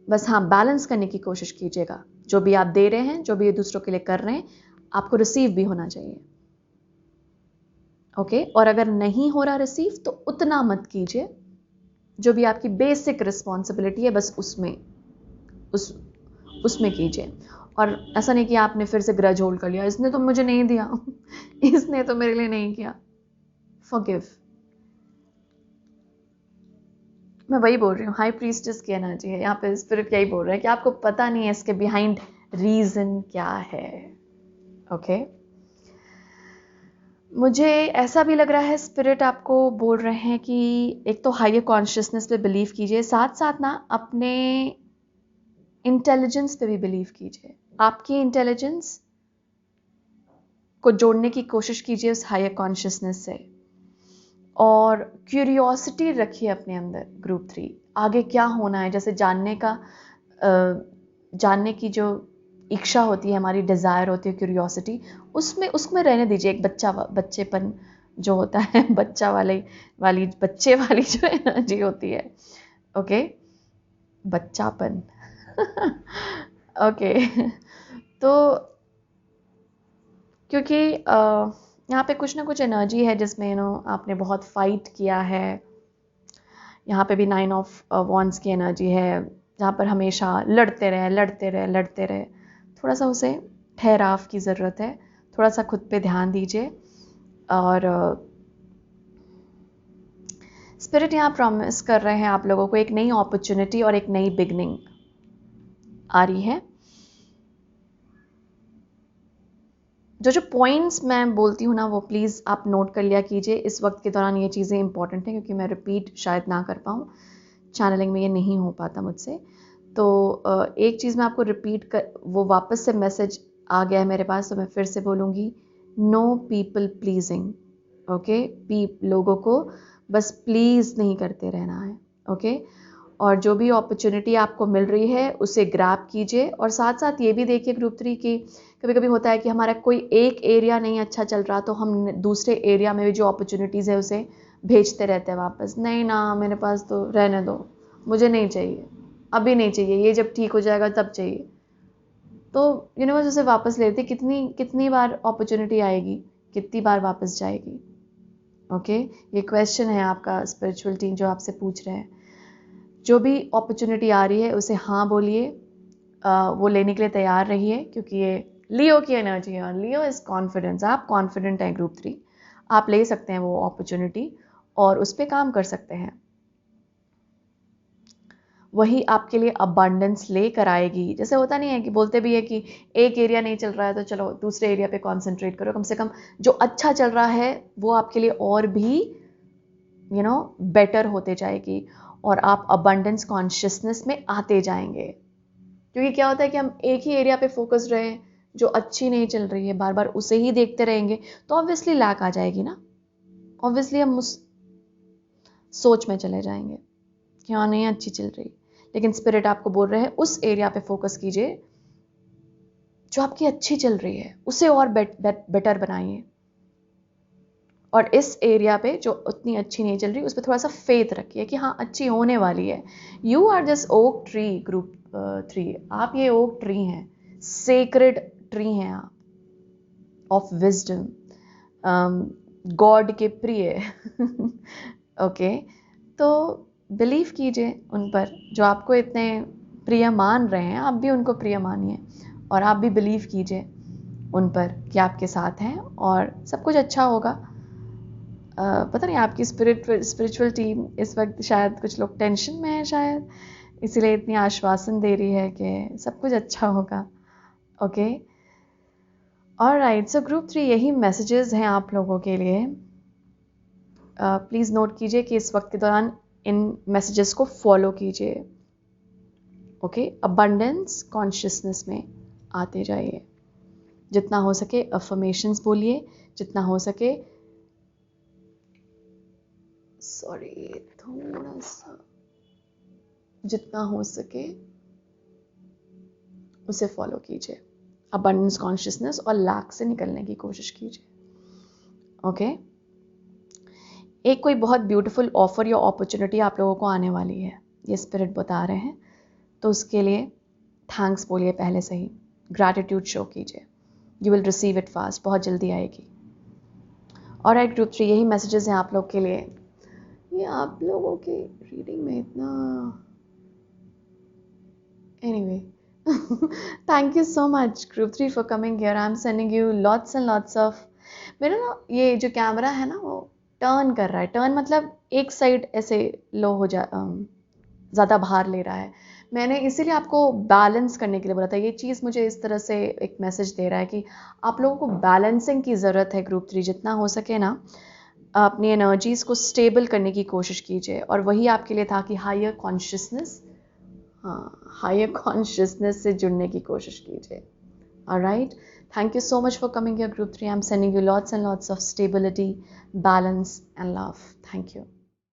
बस हाँ बैलेंस करने की कोशिश कीजिएगा। जो भी आप दे रहे हैं, जो भी दूसरों के लिए कर रहे हैं, आपको रिसीव भी होना चाहिए। ओके, और अगर नहीं हो रहा रिसीव तो उतना मत कीजिए, जो भी आपकी बेसिक रिस्पॉन्सिबिलिटी है बस उसमें कीजिए। और ऐसा नहीं कि आपने फिर से ग्रज होल्ड कर लिया, इसने तो मुझे नहीं दिया इसने तो मेरे लिए नहीं किया। फॉरगिव। मैं वही बोल रही हूँ, हाई प्रीस्टेस की एनर्जी है यहाँ पे। स्पिरिट यही बोल रहा है कि आपको पता नहीं है इसके बिहाइंड रीजन क्या है। ओके, मुझे ऐसा भी लग रहा है स्पिरिट आपको बोल रहे हैं कि एक तो हायर कॉन्शियसनेस पे बिलीव कीजिए, साथ साथ ना अपने इंटेलिजेंस पे भी बिलीव कीजिए। आपकी इंटेलिजेंस को जोड़ने की कोशिश कीजिए उस हायर कॉन्शियसनेस से, और क्यूरियोसिटी रखिए अपने अंदर ग्रुप 3, आगे क्या होना है। जैसे जानने की जो इच्छा होती है, हमारी डिज़ायर होती है, क्यूरियोसिटी, उसमें रहने दीजिए। एक बच्चेपन जो होता है, बच्चे वाली जो एनर्जी होती है। ओके, बच्चापन ओके तो क्योंकि यहाँ पे कुछ ना कुछ एनर्जी है जिसमें आपने बहुत फाइट किया है। यहाँ पे भी 9 ऑफ वॉन्ड्स की एनर्जी है, जहाँ पर हमेशा लड़ते रहे। थोड़ा सा उसे ठहराव की ज़रूरत है, थोड़ा सा खुद पे ध्यान दीजिए। और स्पिरिट यहाँ प्रॉमिस कर रहे हैं आप लोगों को एक नई अपॉर्चुनिटी और एक नई बिगनिंग आ रही है। जो पॉइंट्स मैं बोलती हूँ ना, वो प्लीज़ आप नोट कर लिया कीजिए। इस वक्त के दौरान ये चीज़ें इंपॉर्टेंट हैं, क्योंकि मैं रिपीट शायद ना कर पाऊँ, चैनलिंग में ये नहीं हो पाता मुझसे। तो एक चीज़ मैं आपको रिपीट कर, वो वापस से मैसेज आ गया है मेरे पास, तो मैं फिर से बोलूँगी, नो पीपल प्लीजिंग। ओके, लोगों को बस प्लीज़ नहीं करते रहना है। ओके, और जो भी अपॉर्चुनिटी आपको मिल रही है उसे ग्रैब कीजिए, और साथ साथ ये भी देखिए ग्रुप 3 की कभी कभी होता है कि हमारा कोई एक एरिया नहीं अच्छा चल रहा, तो हम दूसरे एरिया में भी जो अपॉर्चुनिटीज़ है उसे भेजते रहते हैं वापस, नहीं ना मेरे पास तो रहने दो, मुझे नहीं चाहिए, अभी नहीं चाहिए, ये जब ठीक हो जाएगा तब चाहिए। तो यूनिवर्स उसे वापस लेती, कितनी कितनी बार अपॉर्चुनिटी आएगी, कितनी बार वापस जाएगी। ओके, ये क्वेश्चन है आपका स्पिरिचुअल टीम जो आपसे पूछ रहे हैं। जो भी अपॉर्चुनिटी आ रही है उसे हाँ बोलिए, वो लेने के लिए तैयार रहिए, क्योंकि ये लियो की एनर्जी है, और लियो इज कॉन्फिडेंस। आप कॉन्फिडेंट हैं ग्रुप 3, आप ले सकते हैं वो अपॉर्चुनिटी और उस पर काम कर सकते हैं। वही आपके लिए अबंडेंस लेकर आएगी। जैसे होता नहीं है कि बोलते भी है कि एक एरिया नहीं चल रहा है तो चलो दूसरे एरिया पे कॉन्सेंट्रेट करो, कम से कम जो अच्छा चल रहा है वो आपके लिए और भी बेटर होते जाएगी, और आप अबंडेंस कॉन्शियसनेस में आते जाएंगे। क्योंकि क्या होता है कि हम एक ही एरिया पे फोकस रहे, जो अच्छी नहीं चल रही है, बार बार उसे ही देखते रहेंगे, तो ऑब्वियसली लैक आ जाएगी ना। ऑब्वियसली हम उस सोच में चले जाएंगे कि हाँ नहीं अच्छी चल रही, लेकिन स्पिरिट आपको बोल रहे हैं उस एरिया पे फोकस कीजिए जो आपकी अच्छी चल रही है, उसे और बेटर बनाइए, और इस एरिया पे जो उतनी अच्छी नहीं चल रही उस पर थोड़ा सा फेथ रखिए कि हाँ अच्छी होने वाली है। You are this oak tree group 3, आप ये ओक ट्री हैं, सेक्रेड ट्री हैं आप, ऑफ विजडम, गॉड के प्रिय। ओके, तो बिलीव कीजिए उन पर जो आपको इतने प्रिय मान रहे हैं, आप भी उनको प्रिय मानिए, और आप भी बिलीव कीजिए उन पर कि आपके साथ हैं और सब कुछ अच्छा होगा। पता नहीं आपकी स्पिरिचुअल टीम इस वक्त शायद कुछ लोग टेंशन में है शायद, इसीलिए इतनी आश्वासन दे रही है कि सब कुछ अच्छा होगा। ओके, ऑलराइट, सो ग्रुप 3 यही मैसेजेस हैं आप लोगों के लिए। प्लीज़ नोट कीजिए कि इस वक्त के दौरान इन मैसेजेस को फॉलो कीजिए। ओके, अबंडेंस कॉन्शियसनेस में आते जाइए, जितना हो सके अफर्मेशंस बोलिए, जितना हो सके थोड़ा सा जितना हो सके उसे फॉलो कीजिए, अबंडेंस कॉन्शियसनेस, और लैक से निकलने की कोशिश कीजिए। ओके, एक कोई बहुत ब्यूटीफुल ऑफर या अपॉर्चुनिटी आप लोगों को आने वाली है, ये स्पिरिट बता रहे हैं, तो उसके लिए थैंक्स बोलिए पहले से ही, ग्रैटिट्यूड शो कीजिए, you will receive it fast, बहुत जल्दी आएगी। और एक ग्रुप 3 यही मैसेजेस हैं आप लोग के लिए। ये आप लोगों के रीडिंग में इतना anyway, thank you so much group 3 for coming here, I am sending you lots and lots of. मेरा ना ये जो कैमरा है ना वो टर्न कर रहा है, टर्न मतलब एक साइड ऐसे लो हो जा ज़्यादा भार ले रहा है। मैंने इसीलिए आपको बैलेंस करने के लिए बोला था, ये चीज़ मुझे इस तरह से एक मैसेज दे रहा है कि आप लोगों को बैलेंसिंग की ज़रूरत है ग्रुप 3, जितना हो सके ना अपनी एनर्जीज़ को स्टेबल करने की कोशिश कीजिए, और वही आपके लिए था कि हायर कॉन्शियसनेस, हाँ हायर कॉन्शियसनेस से जुड़ने की कोशिश कीजिए। Alright, thank you so much for coming here group 3, I'm sending you lots and lots of stability, balance and love. Thank you.